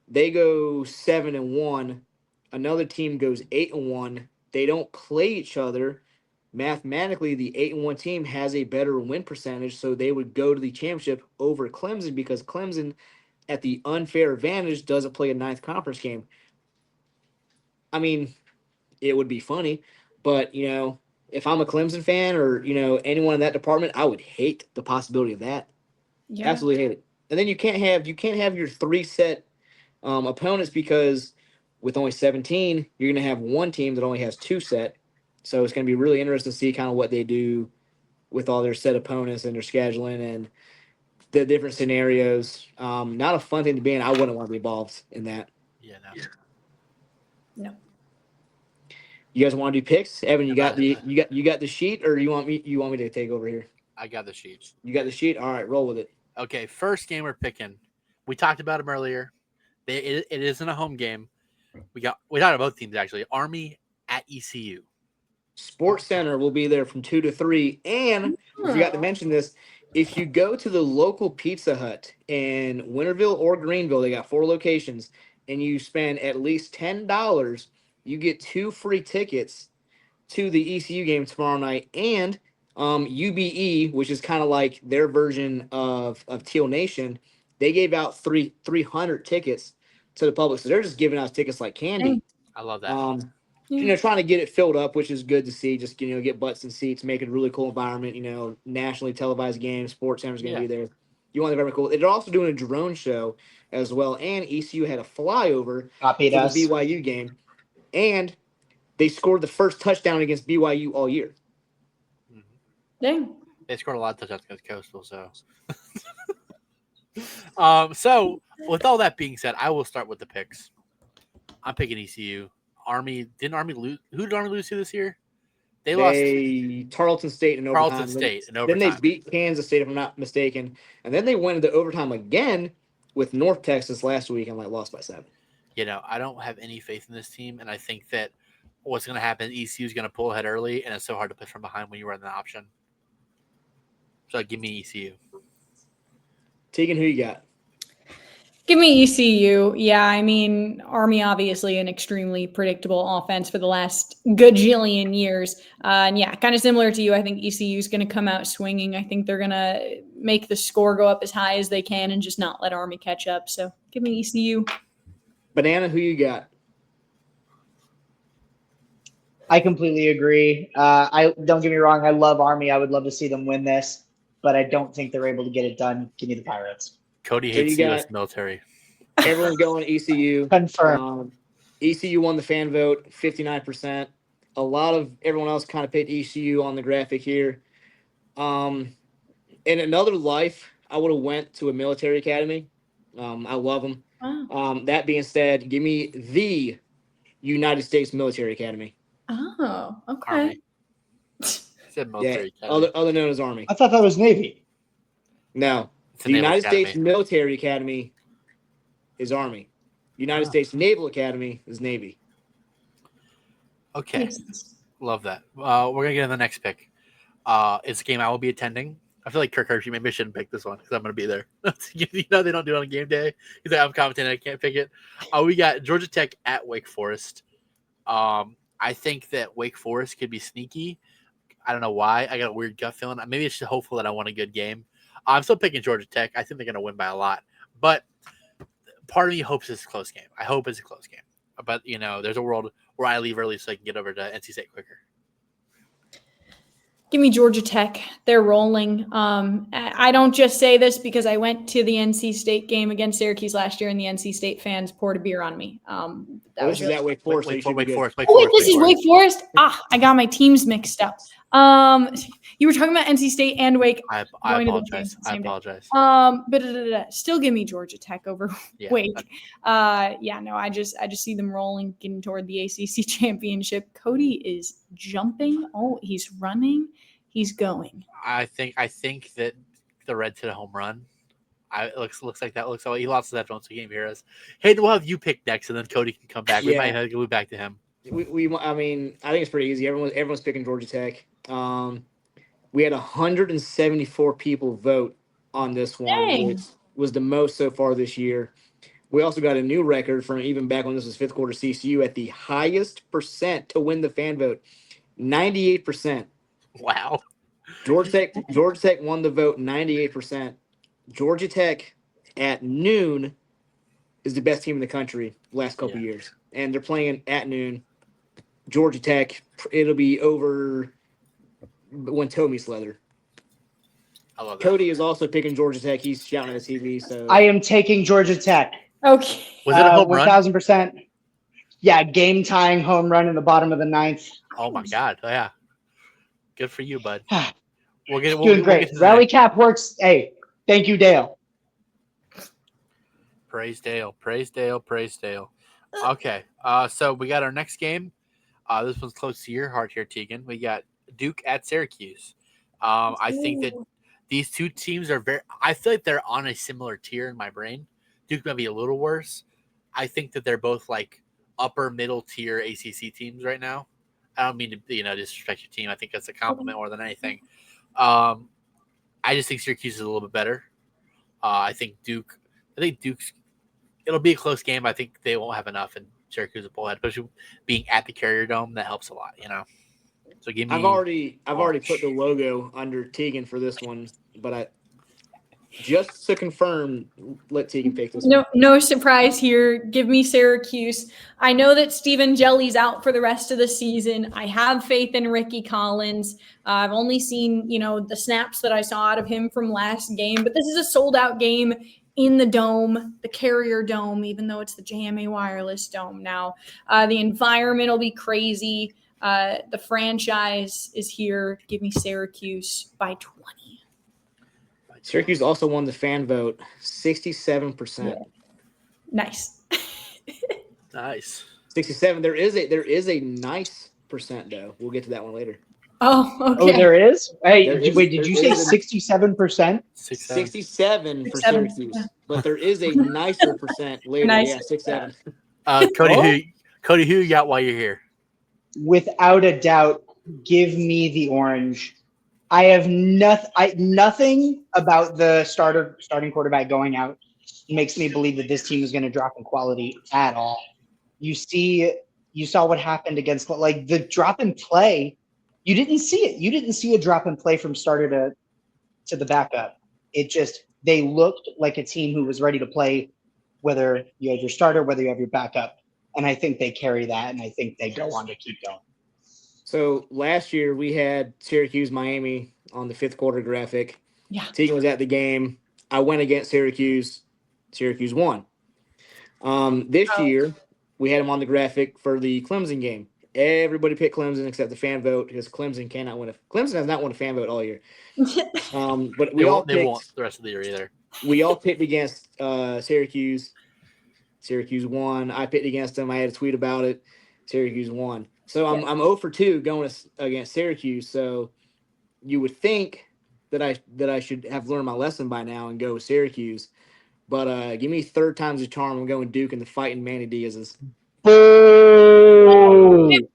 They go 7-1. Another team goes 8-1. They don't play each other. Mathematically, the 8-1 team has a better win percentage, so they would go to the championship over Clemson because Clemson, at the unfair advantage, doesn't play a 9th conference game. I mean, it would be funny, but, if I'm a Clemson fan or, anyone in that department, I would hate the possibility of that. Yeah. Absolutely hate it. And then you can't have your 3 set opponents because with only 17, you're going to have one team that only has 2 set. So it's going to be really interesting to see kind of what they do with all their set opponents and their scheduling and the different scenarios. Not a fun thing to be in. I wouldn't want to be involved in that. Yeah, no. You guys want to do picks? Evan, you got the sheet, or you want me to take over here? I got the sheet. You got the sheet? All right, roll with it. Okay, first game we're picking. We talked about them earlier. It isn't a home game. We talked about both teams actually. Army at ECU. Sports Center will be there from 2 to 3. And I forgot to mention this. If you go to the local Pizza Hut in Winterville or Greenville, they got 4 locations, and you spend at least $10, you get 2 free tickets to the ECU game tomorrow night. And UBE, which is kind of like their version of Teal Nation, they gave out 300 tickets to the public. So they're just giving out tickets like candy. I love that. Trying to get it filled up, which is good to see. Just, get butts and seats, make it a really cool environment. Nationally televised game. Sports Center's going to be there. You want to very cool. They're also doing a drone show as well. And ECU had a flyover for the BYU game. And they scored the first touchdown against BYU all year. Dang. They scored a lot of touchdowns against Coastal, so. So, with all that being said, I will start with the picks. I'm picking ECU. Didn't Army lose? Who did Army lose to this year? They lost Tarleton State in overtime. Tarleton State in overtime. Then they beat Kansas State, if I'm not mistaken. And then they went into overtime again with North Texas last week and lost by 7. I don't have any faith in this team, and I think that what's going to happen, ECU is going to pull ahead early, and it's so hard to push from behind when you run the option. So give me ECU. Teagan, who you got? Give me ECU. Yeah, I mean, Army obviously an extremely predictable offense for the last gajillion years. And yeah, kind of similar to you, I think ECU is going to come out swinging. I think they're going to make the score go up as high as they can and just not let Army catch up. So give me ECU. Banana, who you got? I completely agree. I don't get me wrong. I love Army. I would love to see them win this, but I don't think they're able to get it done. Give me the Pirates. Cody hates the U.S. military. Everyone's going ECU. Confirmed. ECU won the fan vote, 59%. a lot of everyone else kind of picked ECU on the graphic here. In another life, I would have went to a military academy. I love them. Wow. That being said, give me the United States Military Academy. Oh, okay. Army. Said military academy. Other known as Army. I thought that was Navy. No, the United States Military Academy is Army. United States Naval Academy is Navy. Okay, love that. We're gonna get to the next pick. It's a game I will be attending. I feel like Kirk Hershey. Maybe I shouldn't pick this one because I'm gonna be there. You know they don't do it on game day. He's like, I'm commentating. I can't pick it. We got Georgia Tech at Wake Forest. I think that Wake Forest could be sneaky. I don't know why. I got a weird gut feeling. Maybe it's just hopeful that I want a good game. I'm still picking Georgia Tech. I think they're going to win by a lot. But part of me hopes it's a close game. I hope it's a close game. But, there's a world where I leave early so I can get over to NC State quicker. Give me Georgia Tech. They're rolling. I don't just say this because I went to the NC State game against Syracuse last year, and the NC State fans poured a beer on me. This is at Wake Forest. Wake Forest. This is Wake Forest. I got my teams mixed up. You were talking about NC State and Wake. I apologize. But still give me Georgia Tech over Wake. I just see them rolling, getting toward the ACC championship. Cody is jumping. Oh, he's running. He's going. I think that the Reds hit a home run. It looks like that. Looks like he lost his headphones, so he can't hear us. Hayden, we'll have you pick next, and then Cody can come back. We might have to go back to him. I think it's pretty easy. Everyone's picking Georgia Tech. We had 174 people vote on this one, which was the most so far this year. We also got a new record from even back when this was fifth quarter CCU at the highest percent to win the fan vote, 98%. Wow. Georgia Tech won the vote 98%. Georgia Tech at noon is the best team in the country the last couple years. And they're playing at noon. Georgia Tech, it'll be over when Tommy's leather. I love that. Cody is also picking Georgia Tech. He's shouting at the TV. So I am taking Georgia Tech. Okay. Was it a home run? 1,000%. Yeah, game tying home run in the bottom of the ninth. Oh my God! Yeah, good for you, bud. Doing great. Rally cap works. Hey, thank you, Dale. Praise Dale. Okay, so we got our next game. This one's close to your heart here, Teagan. We got Duke at Syracuse. I think that these two teams are I feel like they're on a similar tier in my brain. Duke might be a little worse. I think that they're both like upper middle tier ACC teams right now. I don't mean to disrespect your team. I think that's a compliment more than anything. I just think Syracuse is a little bit better. I think Duke's. It'll be a close game. I think they won't have enough, and Syracuse will pull ahead, especially being at the Carrier Dome. That helps a lot, So give me. I've already put the logo under Teagan for this one, but just to confirm, let Teagan pick this one. No surprise here. Give me Syracuse. I know that Stephen Jelly's out for the rest of the season. I have faith in Ricky Collins. I've only seen, the snaps that I saw out of him from last game, but this is a sold-out game in the dome, the Carrier Dome, even though it's the JMA Wireless Dome now. The environment will be crazy. The franchise is here. Give me Syracuse by 20. Syracuse also won the fan vote, 67%. Yeah. Nice. Nice. 67. There is a nice percent though. We'll get to that one later. Oh, okay. Oh, there is? Hey, wait, did you say 67%? 67 for Syracuse. But there is a nicer percent later. Nice. Yeah, 67. Cody, who you got while you're here? Without a doubt, give me the orange. I have nothing about the starting quarterback going out makes me believe that this team is going to drop in quality at all. You saw what happened against the drop in play. You didn't see it. You didn't see a drop in play from starter to the backup. They looked like a team who was ready to play, whether you have your starter, whether you have your backup. And I think they carry that, and I think they go on to keep going. So last year we had Syracuse, Miami on the fifth quarter graphic. Yeah. Teagan was at the game. I went against Syracuse. Syracuse won. This year we had him on the graphic for the Clemson game. everybody picked Clemson except the fan vote because Clemson cannot win. Clemson has not won a fan vote all year. But they won't the rest of the year either. We all picked against Syracuse. Syracuse won. I picked against them. I had a tweet about it. Syracuse won. So I'm 0 for 2 going against Syracuse. So you would think that I should have learned my lesson by now and go with Syracuse. But give me third time's a charm. I'm going Duke and the fighting Manny Diaz's. If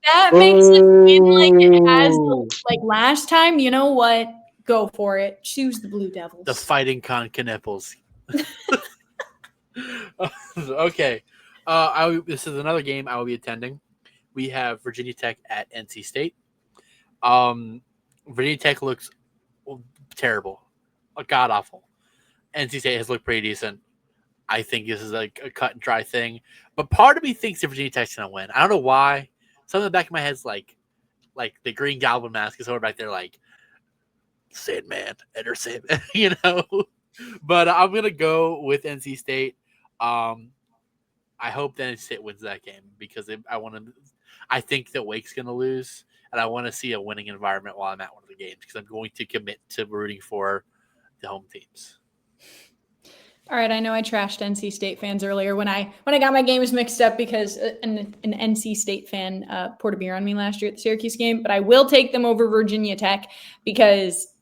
that makes it feel like it has like last time, you know what? Go for it. Choose the Blue Devils. The fighting Knipples. Okay. This is another game I will be attending. We have Virginia Tech at NC State. Virginia Tech looks terrible. God awful. NC State has looked pretty decent. I think this is like a cut and dry thing. But part of me thinks that Virginia Tech's going to win. I don't know why. Something in the back of my head's like the Green Goblin mask is somewhere back there like, Sandman, enter Sandman, you know? But I'm going to go with NC State. I hope that NC State wins that game because I think that Wake's going to lose, and I want to see a winning environment while I'm at one of the games because I'm going to commit to rooting for the home teams. All right, I know I trashed NC State fans earlier when I got my games mixed up because an NC State fan poured a beer on me last year at the Syracuse game, but I will take them over Virginia Tech because,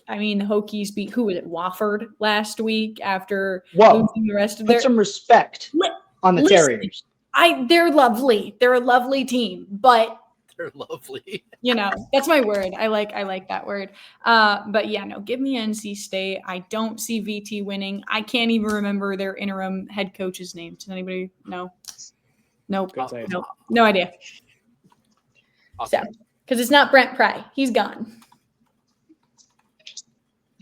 I mean, the Hokies beat, who was it, Wofford last week after losing the rest of their – Put some respect on the Terriers. They're lovely. They're a lovely team, but – they're lovely. You know, that's my word. I like that word. But yeah, no, give me NC State. I don't see VT winning. I can't even remember their interim head coach's name. Does anybody know? Nope. No idea. Awesome. So, because it's not Brent Pry. He's gone.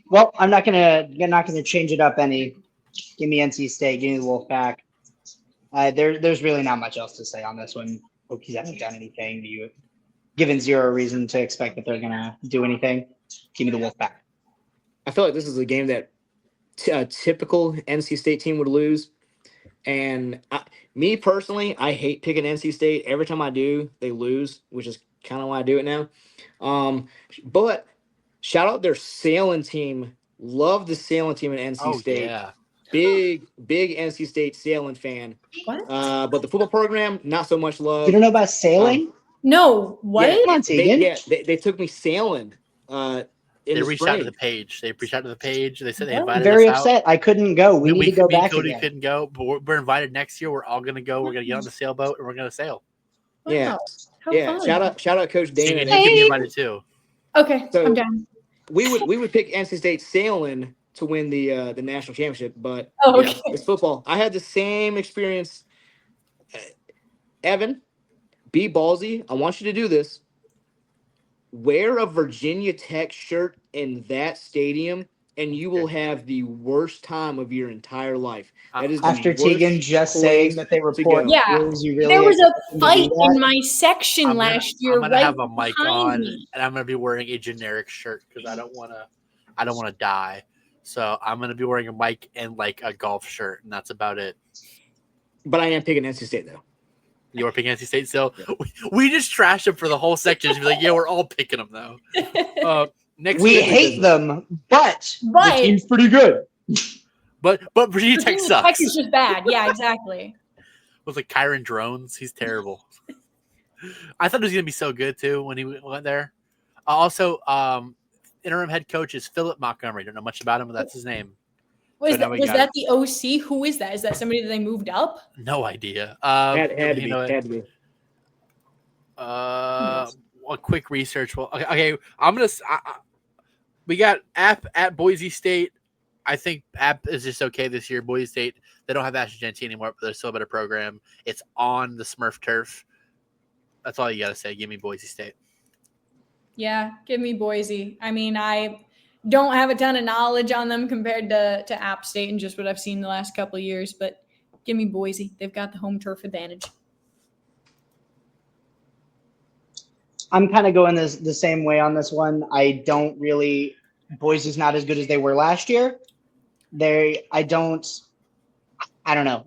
Well, I'm not gonna change it up any. Give me NC State. Give me the Wolfpack. There's really not much else to say on this one. Hokies haven't done anything. Given zero reason to expect that they're going to do anything. Give me the Wolfpack. I feel like this is a game that a typical NC State team would lose. And me personally, I hate picking NC State. Every time I do, they lose, which is kind of why I do it now. But shout out their sailing team. Love the sailing team at NC State. Yeah. Big NC State sailing fan. What? But the football program, not so much love. You don't know about sailing? No. What? Yeah, come on, Teagan. They took me sailing. They reached out to the page. They said they invited I'm very us upset. out. I couldn't go. We need to go back Cody again. couldn't go, but we're invited next year. We're all going to go. We're going to get on the sailboat, and we're going to sail. Wow. Yeah. Fun. Shout out Coach Dana. You can be invited too. Okay, So, I'm down. We would pick NC State sailing to win the national championship, but it's football. I had the same experience. Evan, be ballsy. I want you to do this. Wear a Virginia Tech shirt in that stadium, and you will have the worst time of your entire life. That is after Teagan just saying that they were poor. Yeah, there was a fight in my section last year. I'm gonna have a mic on, and I'm gonna be wearing a generic shirt because I don't wanna die. So I'm gonna be wearing a mic and like a golf shirt, and that's about it. But I am picking NC State though. You are picking NC State, so we just trashed them for the whole section. Just be like, yeah, we're all picking them though. We hate them, but the team's pretty good. But Virginia Tech sucks. Tech is just bad. Yeah, exactly. With like Kyron Drones, he's terrible. I thought it was gonna be so good too when he went there. Also, interim head coach is Philip Montgomery. Don't know much about him, but that's his name. Was that the OC? Who is that? Is that somebody that they moved up? No idea. Had to be. A quick research. Well, okay. I'm gonna. We got App at Boise State. I think App is just okay this year. Boise State, they don't have Ashton Genty anymore, but they're still a better program. It's on the Smurf turf. That's all you got to say. Give me Boise State. Yeah, give me Boise. I mean, I don't have a ton of knowledge on them compared to App State and just what I've seen the last couple of years, but give me Boise. They've got the home turf advantage. I'm kind of going the same way on this one. I don't really – Boise's not as good as they were last year. I don't know.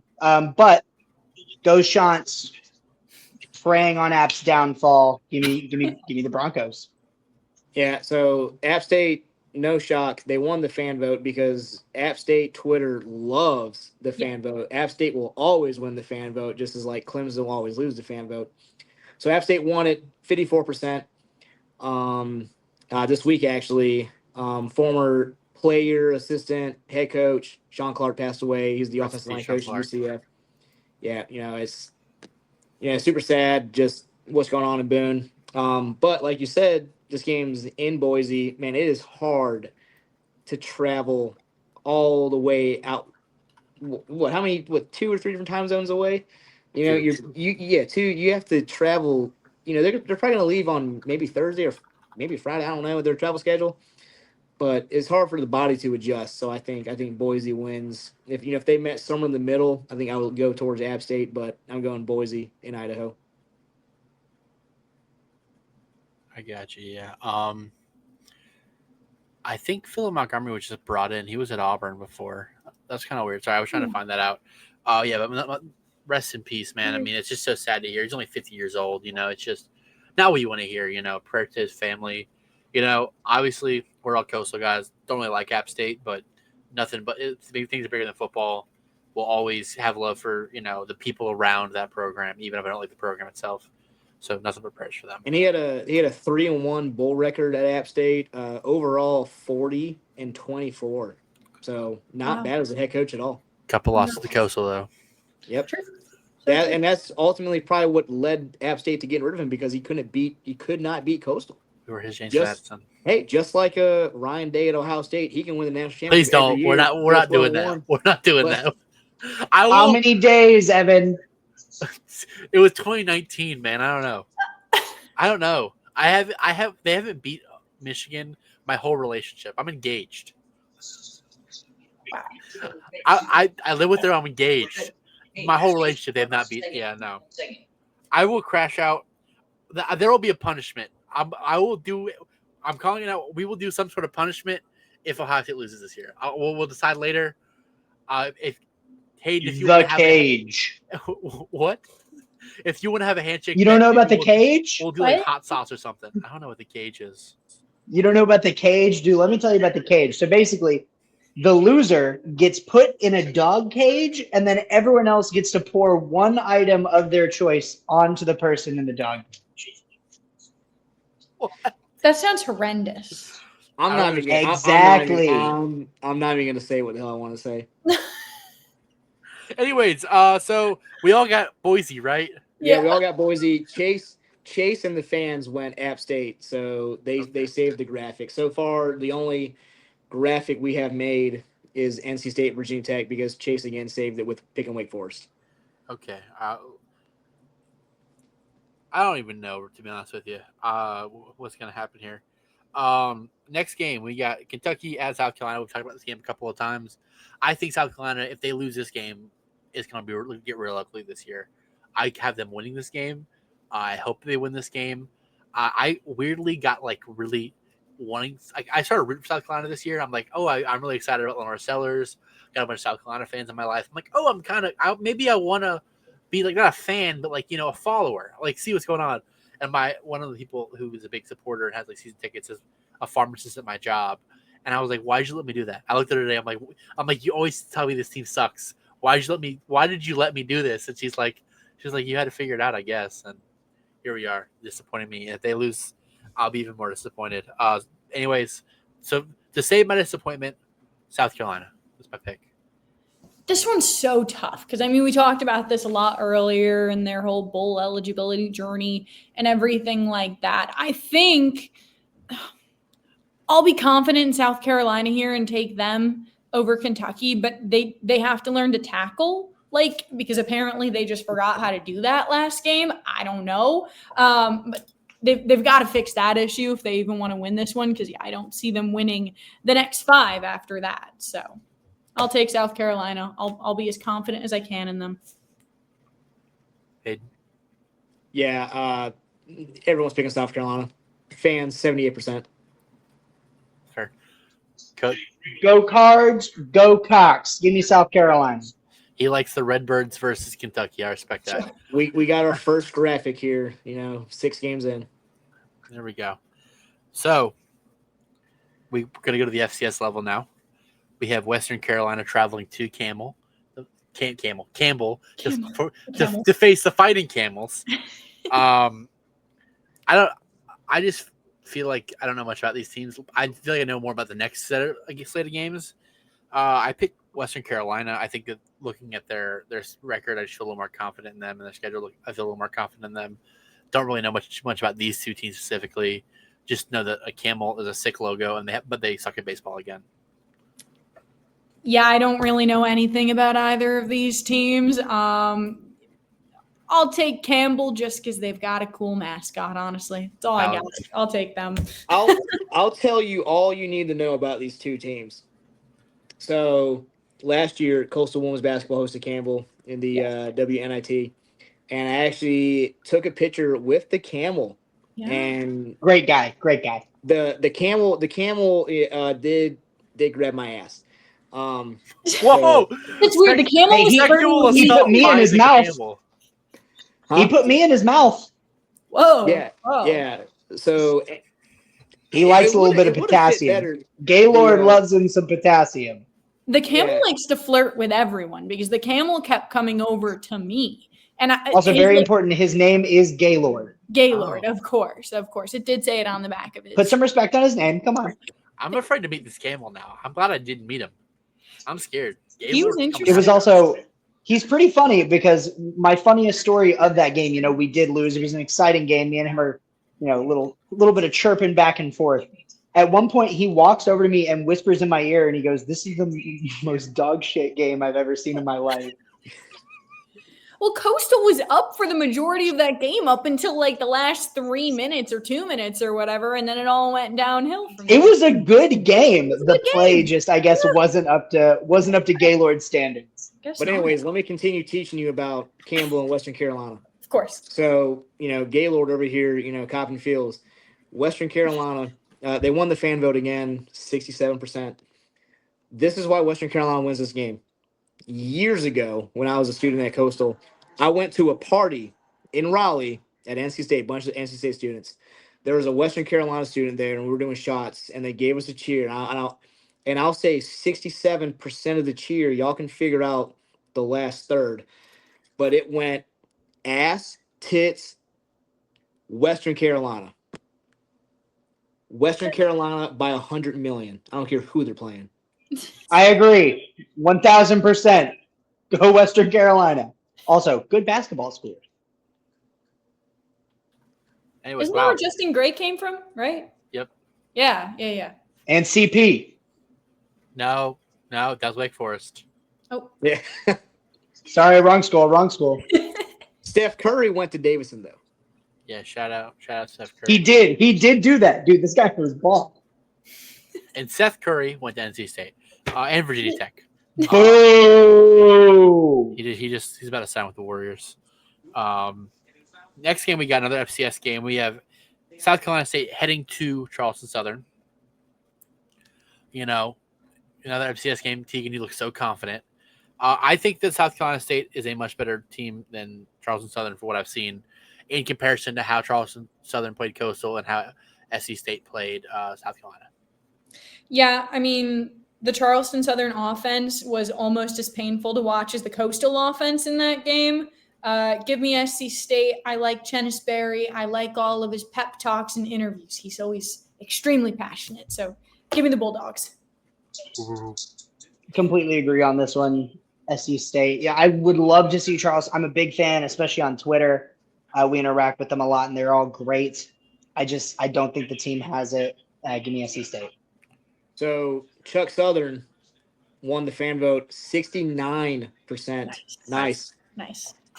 But go Shants. preying on App's downfall. Give me the Broncos. Yeah, so App State, no shock. They won the fan vote because App State Twitter loves the fan vote. App State will always win the fan vote, just as like Clemson will always lose the fan vote. So App State won it 54%. This week, actually, former player, assistant, head coach, Sean Clark passed away. He's the offensive line coach at UCF. Yeah, it's super sad just what's going on in Boone. But like you said, this game's in Boise. Man, it is hard to travel all the way out. How many? 2 or 3 different time zones away? You know, two. You have to travel. You know, they're probably gonna leave on maybe Thursday or maybe Friday. I don't know their travel schedule, but it's hard for the body to adjust. So I think Boise wins. If they met somewhere in the middle, I think I would go towards App State, but I'm going Boise in Idaho. I got you. Yeah. I think Philip Montgomery was just brought in. He was at Auburn before. That's kind of weird. Sorry, I was trying to find that out. Yeah, but rest in peace, man. I mean, it's just so sad to hear. He's only 50 years old. You know, it's just not what you want to hear. You know, prayer to his family. You know, obviously we're all coastal guys. Don't really like App State, but nothing. But things are bigger than football. We'll always have love for the people around that program, even if I don't like the program itself. So nothing but prayers for them. And he had a 3-1 bowl record at App State. Overall 40-24. So not bad as a head coach at all. Couple losses to Coastal though. Yep. That's ultimately probably what led App State to getting rid of him because he could not beat Coastal. We were his James Madison. Hey, just like Ryan Day at Ohio State, he can win the national championship. Please don't. We're not doing that. We're not doing that. How many days, Evan? It was 2019, man. I don't know. They haven't beat Michigan my whole relationship. I'm engaged. I live with her. I'm engaged. My whole relationship, they have not beat. Yeah, no. I will crash out. There will be a punishment. I'm calling it out. We will do some sort of punishment if Ohio State loses this year. We'll decide later. If Hayden, if you want to have cage. What? If you want to have a handshake, you don't know about the cage? We'll do like hot sauce or something. I don't know what the cage is. You don't know about the cage, dude? Let me tell you about the cage. So basically, the loser gets put in a dog cage, and then everyone else gets to pour one item of their choice onto the person in the dog cage. That sounds horrendous. I'm not even going to say what the hell I want to say. Anyways, so we all got Boise, right? Yeah, we all got Boise. Chase and the fans went App State, so they saved the graphic. So far, the only graphic we have made is NC State, Virginia Tech, because Chase again saved it with picking Wake Forest. Okay. I don't even know, to be honest with you, what's going to happen here. Next game, we got Kentucky at South Carolina. We've talked about this game a couple of times. I think South Carolina, if they lose this game, is going to get real ugly this year. I have them winning this game. I hope they win this game. I weirdly got really wanting. I started rooting for South Carolina this year. I'm like, I'm really excited about Lamar Sellers. Got a bunch of South Carolina fans in my life. I'm like, maybe I want to be not a fan, but a follower. See what's going on. And one of the people who is a big supporter and has season tickets is a pharmacist at my job. And I was like, why did you let me do that? I looked at her today. I'm like, you always tell me this team sucks. Why did you let me do this? And she's like, you had to figure it out, I guess. And here we are, disappointing me. And if they lose, I'll be even more disappointed. Anyways, so to save my disappointment, South Carolina was my pick. This one's so tough because, we talked about this a lot earlier in their whole bowl eligibility journey and everything like that. I think I'll be confident in South Carolina here and take them over Kentucky, but they have to learn to tackle, because apparently they just forgot how to do that last game. I don't know. But they've got to fix that issue if they even want to win this one, because I don't see them winning the next 5 after that. So I'll take South Carolina. I'll be as confident as I can in them. Hayden? Yeah, everyone's picking South Carolina. Fans, 78%. Fair. Cody? Go Cards, go Cox. Give me South Carolina. He likes the Redbirds versus Kentucky. I respect that. We got our first graphic here. 6 games in. There we go. So we're going to go to the FCS level now. We have Western Carolina traveling to Campbell to face the Fighting Camels. I just feel like I don't know much about these teams. I feel like I know more about the next slate of games. I picked Western Carolina. I think that looking at their record, I just feel a little more confident in them, and their schedule, I feel a little more confident in them. Don't really know much about these two teams specifically. Just know that a camel is a sick logo, but they suck at baseball again. Yeah, I don't really know anything about either of these teams. I'll take Campbell just because they've got a cool mascot, honestly. That's all I got. I'll take them. I'll tell you all you need to know about these two teams. So last year, Coastal Women's Basketball hosted Campbell in the WNIT. And I actually took a picture with the camel. Yeah. And great guy. The camel did grab my ass. Whoa! It's weird. The camel he put me in his mouth. Huh? He put me in his mouth. Whoa. Yeah. Whoa. Yeah. So he likes a little bit of potassium. Gaylord loves him some potassium. The camel likes to flirt with everyone because the camel kept coming over to me. And also very important, his name is Gaylord. Gaylord, of course. It did say it on the back of it. Put some respect on his name. Come on. I'm afraid to meet this camel now. I'm glad I didn't meet him. I'm scared. He was interesting. It was also, he's pretty funny because my funniest story of that game, we did lose. It was an exciting game. Me and him are, a little bit of chirping back and forth. At one point, he walks over to me and whispers in my ear, and he goes, "This is the most dog shit game I've ever seen in my life." Well, Coastal was up for the majority of that game up until like the last 3 minutes or 2 minutes or whatever, and then it all went downhill from there. It was a good game. The play just, I guess, wasn't up to Gaylord's standards. But anyways, let me continue teaching you about Campbell and Western Carolina. Of course. So, Gaylord over here, copping feels. Western Carolina, they won the fan vote again, 67%. This is why Western Carolina wins this game. Years ago, when I was a student at Coastal, I went to a party in Raleigh at NC State, bunch of NC State students. There was a Western Carolina student there, and we were doing shots, and they gave us a cheer. And I'll say 67% of the cheer, y'all can figure out the last third. But it went ass, tits, Western Carolina. Western Carolina by 100 million. I don't care who they're playing. I agree. 1,000%. Go Western Carolina. Also, good basketball school. Anyways, isn't that where Justin Gray came from, right? Yep. Yeah. And CP. No, that's Wake Forest. Oh. Yeah. Sorry, wrong school. Steph Curry went to Davidson, though. Yeah, shout out Steph Curry. He did do that. Dude, this guy was ball. And Seth Curry went to NC State and Virginia Tech. Boo! He's about to sign with the Warriors. Next game, we got another FCS game. We have South Carolina State heading to Charleston Southern. Another FCS game. Teagan, you look so confident. I think that South Carolina State is a much better team than Charleston Southern for what I've seen in comparison to how Charleston Southern played Coastal and how SC State played South Carolina. Yeah, I mean, the Charleston Southern offense was almost as painful to watch as the Coastal offense in that game. Give me SC State. I like Chennis Berry. I like all of his pep talks and interviews. He's always extremely passionate. So give me the Bulldogs. Completely agree on this one. SC State. Yeah, I would love to see Charleston. I'm a big fan, especially on Twitter. We interact with them a lot, and they're all great. I don't think the team has it. Give me SC State. So Chuck Southern won the fan vote 69%. Nice.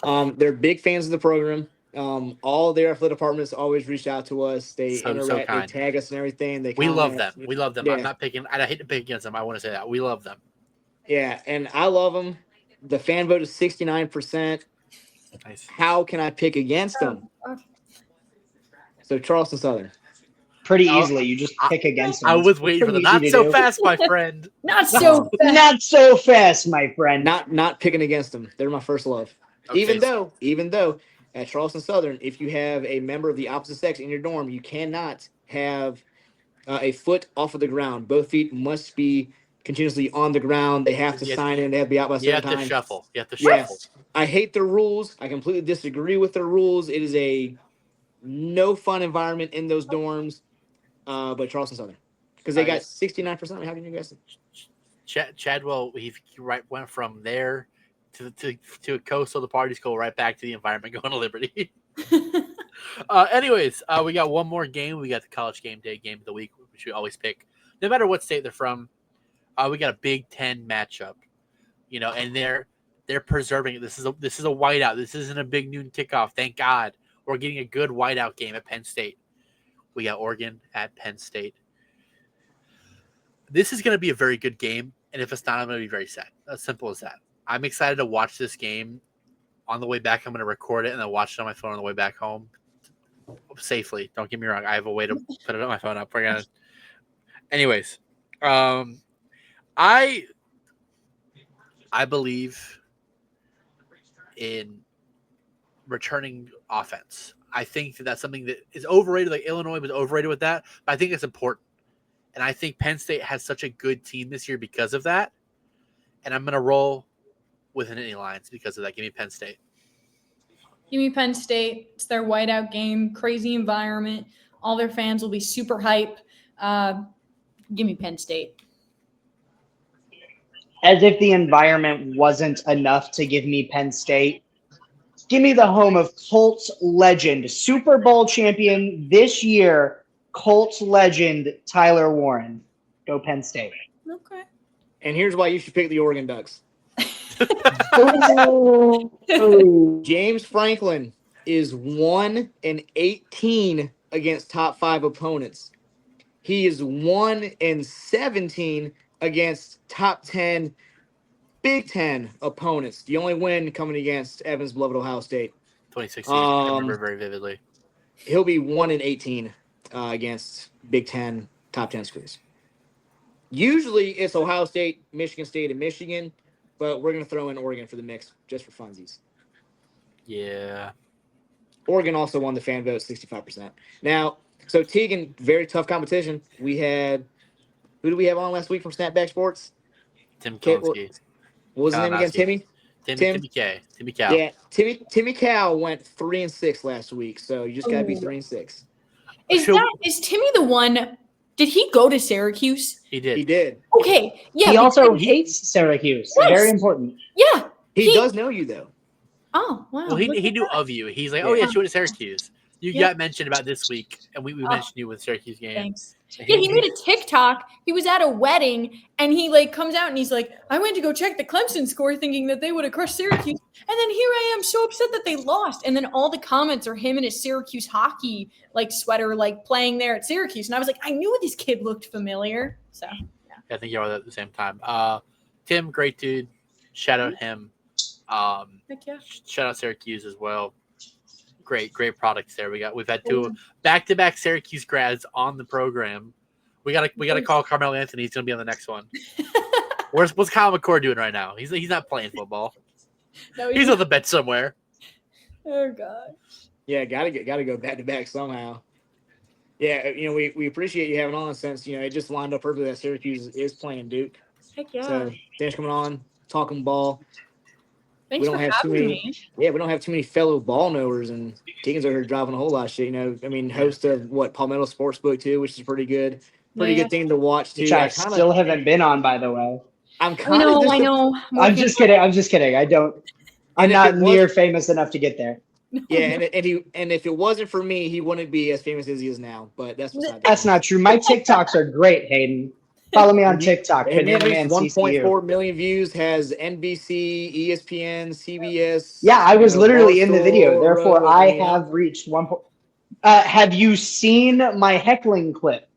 They're big fans of the program. All their athletic departments always reach out to us. They interact, they tag us and everything. We love them. Yeah. I'm not picking. I hate to pick against them. I want to say that we love them. Yeah, and I love them. The fan vote is 69%. Nice. How can I pick against them? So Charleston Southern. pretty easily. You just pick against them. I was waiting for the not so fast, my friend. Not so fast. Not so fast, my friend. Not picking against them. They're my first love. Okay. Even though at Charleston Southern, if you have a member of the opposite sex in your dorm, you cannot have a foot off of the ground. Both feet must be continuously on the ground. They have to sign in. They have to be out by a certain time. You have to shuffle. Yes. I hate their rules. I completely disagree with their rules. It is a no fun environment in those dorms. But Charleston Southern, because they got 69%. How can you guess it? Chadwell, he went from there to a coastal to party school, right back to the environment, going to Liberty. Anyways, we got one more game. We got the college game day game of the week, which we always pick, no matter what state they're from. We got a Big Ten matchup, and they're preserving it. This is a whiteout. This isn't a big noon kickoff. Thank God, we're getting a good whiteout game at Penn State. We got Oregon at Penn State. This is going to be a very good game, and if it's not, I'm going to be very sad. As simple as that. I'm excited to watch this game. On the way back, I'm going to record it and then watch it on my phone on the way back home safely. Don't get me wrong. I have a way to put it on my phone up. Anyways, I believe in returning offense. I think that's something that is overrated. Like Illinois was overrated with that, but I think it's important. And I think Penn State has such a good team this year because of that. And I'm going to roll with an Nittany Lions because of that. Give me Penn State. Give me Penn State. It's their whiteout game. Crazy environment. All their fans will be super hype. Give me Penn State. As if the environment wasn't enough to give me Penn State. Give me the home of Colts legend, Super Bowl champion this year, Colts legend Tyler Warren. Go Penn State. Okay. And here's why you should pick the Oregon Ducks. James Franklin is 1-18 against top 5 opponents. He is 1-17 against top 10 Big Ten opponents. The only win coming against Evans' beloved Ohio State. 2016. I remember very vividly. He'll be 1-18 against Big Ten top 10 schools. Usually it's Ohio State, Michigan State, and Michigan, but we're going to throw in Oregon for the mix just for funsies. Yeah. Oregon also won the fan vote, 65%. Now, so Teagan, very tough competition. We had – who did we have on last week from Snapback Sports? Tim Kalinsky. What was his name again? Timmy Cow. Yeah, Timmy Cow went 3-6 last week, so you just got to be 3-6. Is Timmy the one? Did he go to Syracuse? He did. He did. Okay, yeah. He also hates Syracuse. Yes. Very important. Yeah. He does know you though. Oh wow. Well, he knew of you. He's like, oh yeah, she went to Syracuse. You got mentioned about this week, and we mentioned you with Syracuse game. Thanks. Yeah, he made a TikTok. He was at a wedding, and he comes out and he's like, I went to go check the Clemson score thinking that they would have crushed Syracuse. And then here I am so upset that they lost. And then all the comments are him in his Syracuse hockey sweater playing there at Syracuse. And I was like, I knew this kid looked familiar. So yeah. I think you are at the same time. Tim, great dude. Shout out him. Heck yeah. Shout out Syracuse as well. Great products there. We've had 2 back-to-back Syracuse grads on the program. We gotta call Carmelo Anthony. He's gonna be on the next one. What's Kyle McCord doing right now? He's not playing football. No, he's on the bench somewhere. Oh god. Yeah, gotta go back-to-back somehow. Yeah, we appreciate you having on since it just lined up perfectly that Syracuse is playing Duke. Heck yeah. So thanks for coming on, talking ball. Thanks for having me. Yeah, we don't have too many fellow ball knowers, and Teagan's over here driving a whole lot of shit. Host of Palmetto Sportsbook too, which is pretty good. Good thing to watch too. Which I still haven't been on, by the way. I know. I'm just kidding. I'm not near famous enough to get there. Yeah, and if it wasn't for me, he wouldn't be as famous as he is now. But that's not true. My TikToks are great, Hayden. Follow me on TikTok. And 1.4 million views, has NBC, ESPN, CBS. Yeah, I was literally in the video. Therefore, I have reached 1. Have you seen my heckling clip?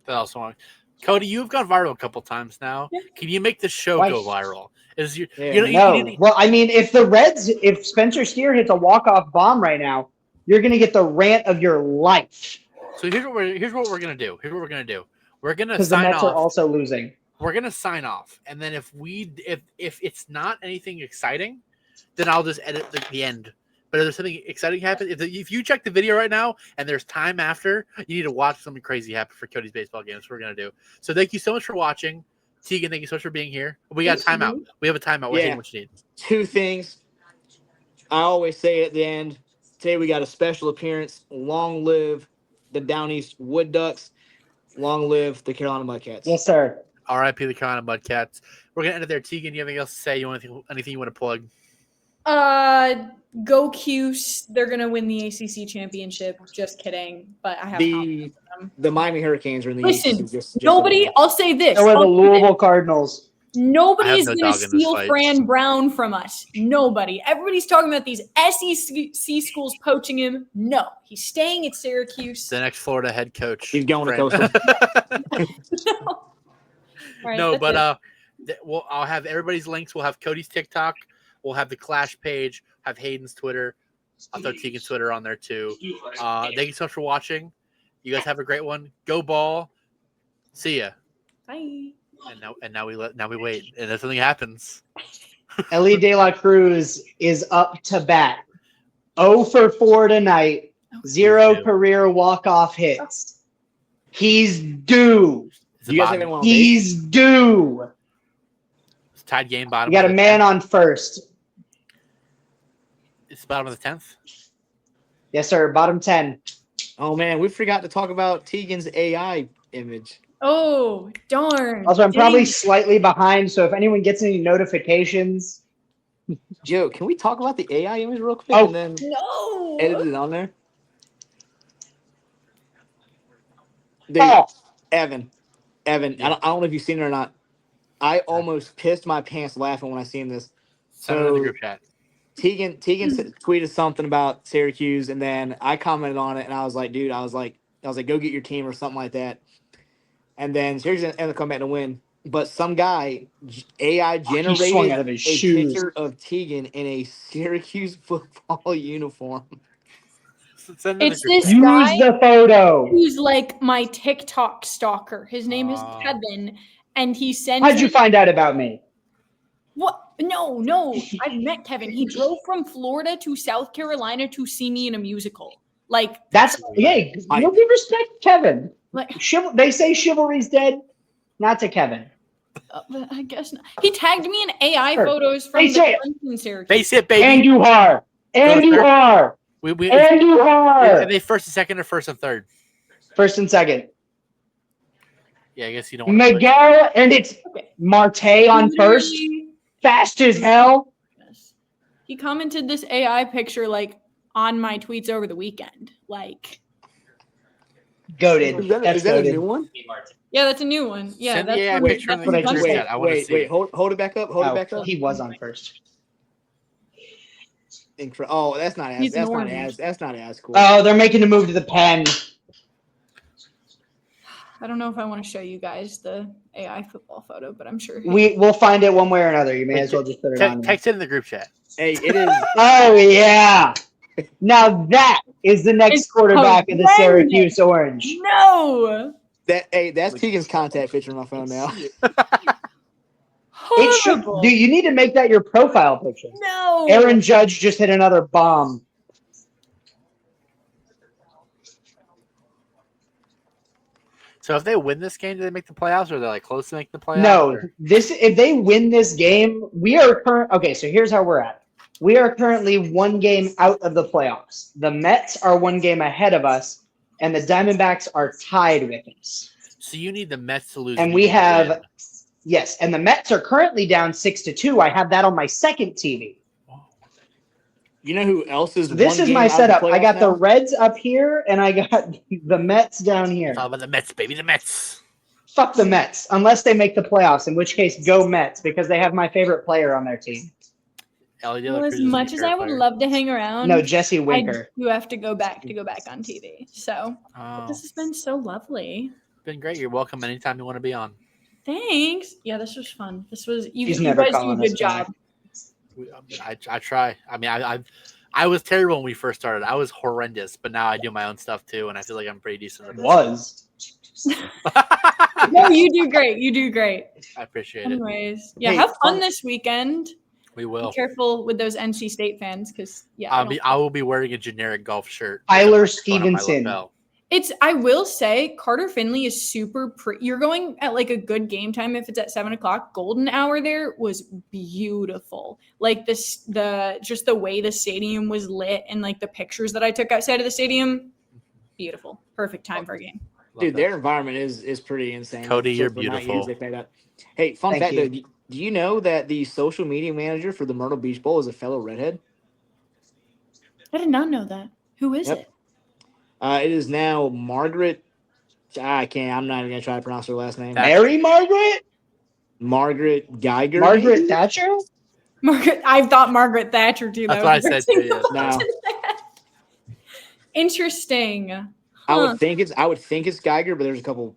That also one. Cody, you've gone viral a couple times now. Yeah. Can you make the show go viral? No. Well, I mean, if Spencer Steer hits a walk-off bomb right now, you're going to get the rant of your life. So here's what we're gonna do. We're gonna because the sign Mets are off. also losing. We're gonna sign off, and then if it's not anything exciting, then I'll just edit the end. But if there's something exciting happen, if you check the video right now and there's time after, you need to watch something crazy happen for Cody's baseball game. That's what we're gonna do. So thank you so much for watching. Teagan, thank you so much for being here. We got a timeout. We have a timeout. Yeah. What you need. 2 things. I always say at the end. Today we got a special appearance. Long live the Down East Wood Ducks. Long live the Carolina Mudcats. Yes, sir. R.I.P. the Carolina Mudcats. We're gonna end it there. Teagan, you have anything else to say? Anything you want to plug? Go Cuse. They're gonna win the ACC championship. Just kidding, but I have confidence in them. The Miami Hurricanes are in the Listen, ACC. nobody. I'll say this. So are the Louisville Cardinals. Nobody's no going to dog in this steal fight. Fran Brown from us. Nobody. Everybody's talking about these SEC schools poaching him. No, he's staying at Syracuse. The next Florida head coach. He's going to Coastal. Right, No, that's but it. I'll have everybody's links. We'll have Cody's TikTok. We'll have the Clash page. Have Hayden's Twitter. I'll throw Teagan's Twitter on there too. Thank you so much for watching. You guys have a great one. Go Ball. See ya. Bye. And now we wait, and if something happens, Ellie De La Cruz is up to bat. 0 for 4 tonight. 0 career walk-off hits. He's due. Do you guys have anyone? He's due. It's tied game bottom. You got of a the man 10th. on first. It's bottom of the 10th. Yes, sir. Bottom 10. Oh man, we forgot to talk about Teagan's AI image. Oh, darn. Also, I'm Dang. probably slightly behind, so if anyone gets any notifications, Joe, can we talk about the AI image real quick Oh. and then No. edit it on there? Dude, oh, Evan, I don't know if you've seen it or not. I almost pissed my pants laughing when I seen this. Send it in the So group chat. Teagan tweeted something about Syracuse, and then I commented on it, and I was like, dude, I was like, go get your team or something like that. And then Syracuse ended up coming back to win. But some guy AI generated swung out of his shoes. picture of Teagan in a Syracuse football uniform. Send it in It's the group this chat. guy use the photo. who's like my TikTok stalker. His name is Kevin, and he sent How'd me- you find out about me? What? No. I've met Kevin. He drove from Florida to South Carolina to see me in a musical. Like That's hey, you'll give respect to Kevin. Like They say chivalry's dead. Not to Kevin. I guess not. He tagged me in AI Sure. photos from They the say it. Clemson Syracuse. Face it, baby. And you are. And you are. We And you are. are they first and second or first and third? First and second. Yeah, I guess you don't want to Miguel, and it's Okay. Marte on first. Literally, Fast as hell. yes. He commented this AI picture like on my tweets over the weekend. Like, Goated. Is that That's a goated. new one? yeah, that's a new one. Yeah, Send the that's AI one- picture that's in the one group Gunter- chat. I wanna see it. Hold it back up. Hold it back up. He was on first. Oh, that's not as He's that's not orange. as that's not as cool. Oh, they're making a move to the pen. I don't know if I want to show you guys the AI football photo, but I'm sure. We'll find it one way or another. You may as well just put it on. Text it in the group chat. Hey, it is. Oh yeah. Now that is the next It's quarterback of the horrendous. Syracuse Orange. No. That's Teagan's contact picture on my phone now. It should. Horrible. Do you need to make that your profile picture? No. Aaron Judge just hit another bomb. So if they win this game, do they make the playoffs, or are they like close to making the playoffs? No, or- if they win this game, we are current. Okay, so here's how we're at. We are currently 1 game out of the playoffs. The Mets are 1 game ahead of us, and the Diamondbacks are tied with us. So you need the Mets to lose. And you we need to have win. yes, and the Mets are currently down 6-2. I have that on my second TV. You know who else is? This one is game my out of the setup. I playoffs got the now? Reds up here, and I got the Mets down here. It's all about the Mets, baby. The Mets. Fuck the Mets, unless they make the playoffs, in which case go Mets, because they have my favorite player on their team. Ellie De La Well, Cruz as is a much as I great would player. love to hang around, No, Jesse I Winker. do have to go back on TV. So Oh, this has been so lovely. been great. You're welcome anytime you want to be on. Thanks. Yeah, this was fun. This was you He's guys never do a calling us good job. I try. I mean, I was terrible when we first started. I was horrendous, but now I do my own stuff too, and I feel like I'm pretty decent at this. No, you do great. You do great. I appreciate Anyways, it. yeah, have fun this weekend. We will. Be careful with those NC State fans, because I will be wearing a generic golf shirt. Tyler Stevenson. I will say, Carter Finley is super you're going at like a good game time if it's at 7:00. Golden hour there was beautiful. Like just the way the stadium was lit and like the pictures that I took outside of the stadium, beautiful. Perfect time for a game. Dude, their environment is pretty insane. Cody, you're beautiful. Hey, fun fact though, do you know that the social media manager for the Myrtle Beach Bowl is a fellow redhead? I did not know that. Who is it? It is now Margaret. I'm not even gonna try to pronounce her last name. Mary Margaret? Margaret Geiger. Margaret Thatcher? I thought Margaret Thatcher too. That's what I said too. Yeah. No. Interesting. Huh. I would think it's Geiger, but there's a couple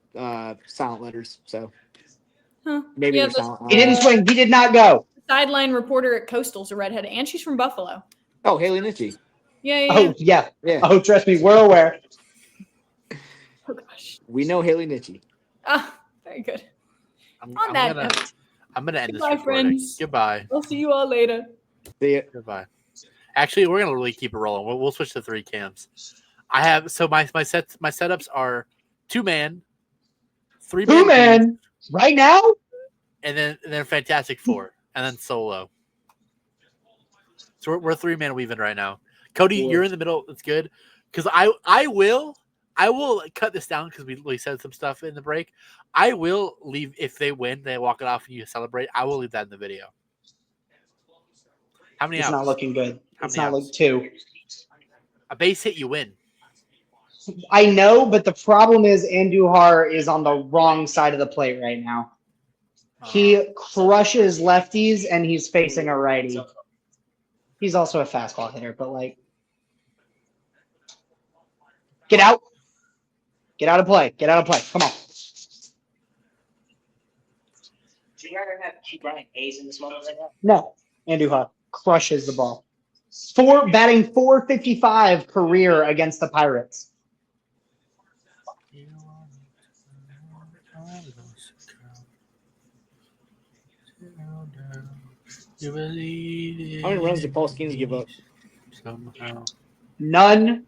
silent letters, so maybe they're silent. He didn't swing. He did not go. Sideline reporter at Coastal's a redhead, and she's from Buffalo. Oh, Haley Nitchie. Yeah. Oh, yeah. Oh, trust me, we're aware. Oh, gosh. We know Haley Nitchie. Very good. I'm going to end this recording. Friends. Goodbye. I'll see you all later. See ya. Goodbye. Actually, we're going to really keep it rolling. We'll switch to 3 cams. I have my setups are 2-man, 3-man, 2-man right now, and then Fantastic 4, and then solo. So we're 3-man weaving right now. Cody, you're in the middle. It's good because I will cut this down because we said some stuff in the break. I will leave if they win, they walk it off and you celebrate. I will leave that in the video. How many? It's outs? Not looking good. It's not outs? like 2. A base hit, you win. I know, but the problem is Andujar is on the wrong side of the plate right now. He crushes lefties and he's facing a righty. He's also a fastball hitter, but like, get out of play, come on. Do you ever have keep running A's in this moment right now? No, Andujar crushes the ball. Batting .455 career against the Pirates. How many runs did Paul Skeens give up? Somehow. None.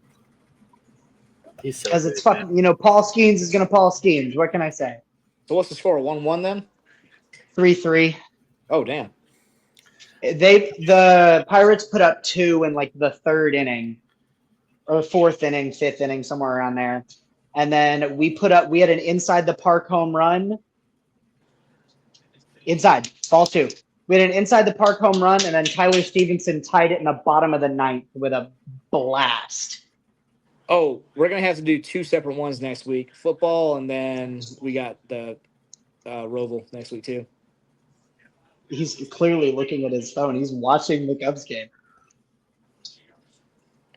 Because it's fucking, Paul Skeens is going to Paul Skeens. What can I say? So what's the score? 1-1 then? 3-3. Oh, damn. The Pirates put up 2 in like the 3rd inning or 4th inning, 5th inning, somewhere around there. And then we had an inside the park home run. Inside, ball 2. We had an inside the park home run, and then Tyler Stevenson tied it in the bottom of the 9th with a blast. Oh, we're going to have to do 2 separate ones next week. Football, and then we got the Roval next week too. He's clearly looking at his phone. He's watching the Cubs game.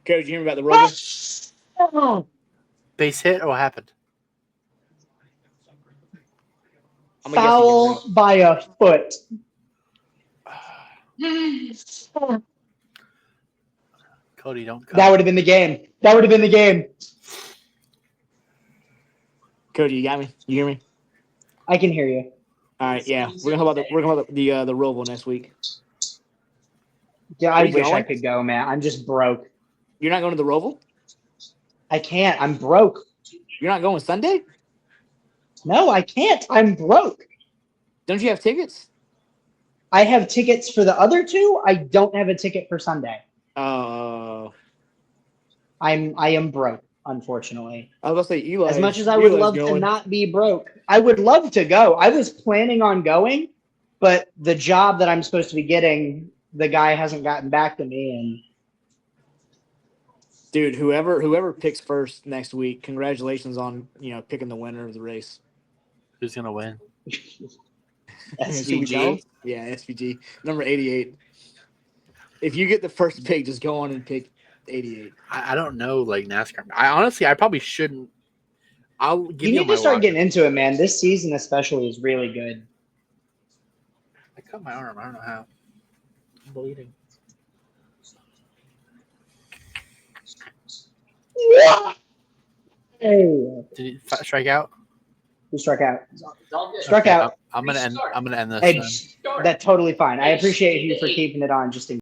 Cody, did you hear about the Roval? Base hit or what happened? Foul by a foot. Cody, don't come. That would have been the game. Cody, you got me? You hear me? I can hear you. All right, yeah. We're gonna talk about the Roval next week. Yeah, I wish I could go, man. I'm just broke. You're not going to the Roval? I can't. I'm broke. You're not going Sunday? No, I can't. I'm broke. Don't you have tickets? I have tickets for the other 2. I don't have a ticket for Sunday. Oh. I am broke, unfortunately. I was going to say, Eli. As much as I would love to not be broke, I would love to go. I was planning on going, but the job that I'm supposed to be getting, the guy hasn't gotten back to me. And dude, whoever picks first next week, congratulations on picking the winner of the race. Who's gonna win? SVG. Yeah, SVG. Number 88. If you get the first pick, just go on and pick 88. I don't know, like NASCAR. I probably shouldn't. I'll give you. You need to start getting into it, man. This season, especially, is really good. I cut my arm. I don't know how. I'm bleeding. Hey, Did he strike out? who struck out? Struck out. I'm gonna end this. Hey, then. that's totally fine. I appreciate you for keeping it on just in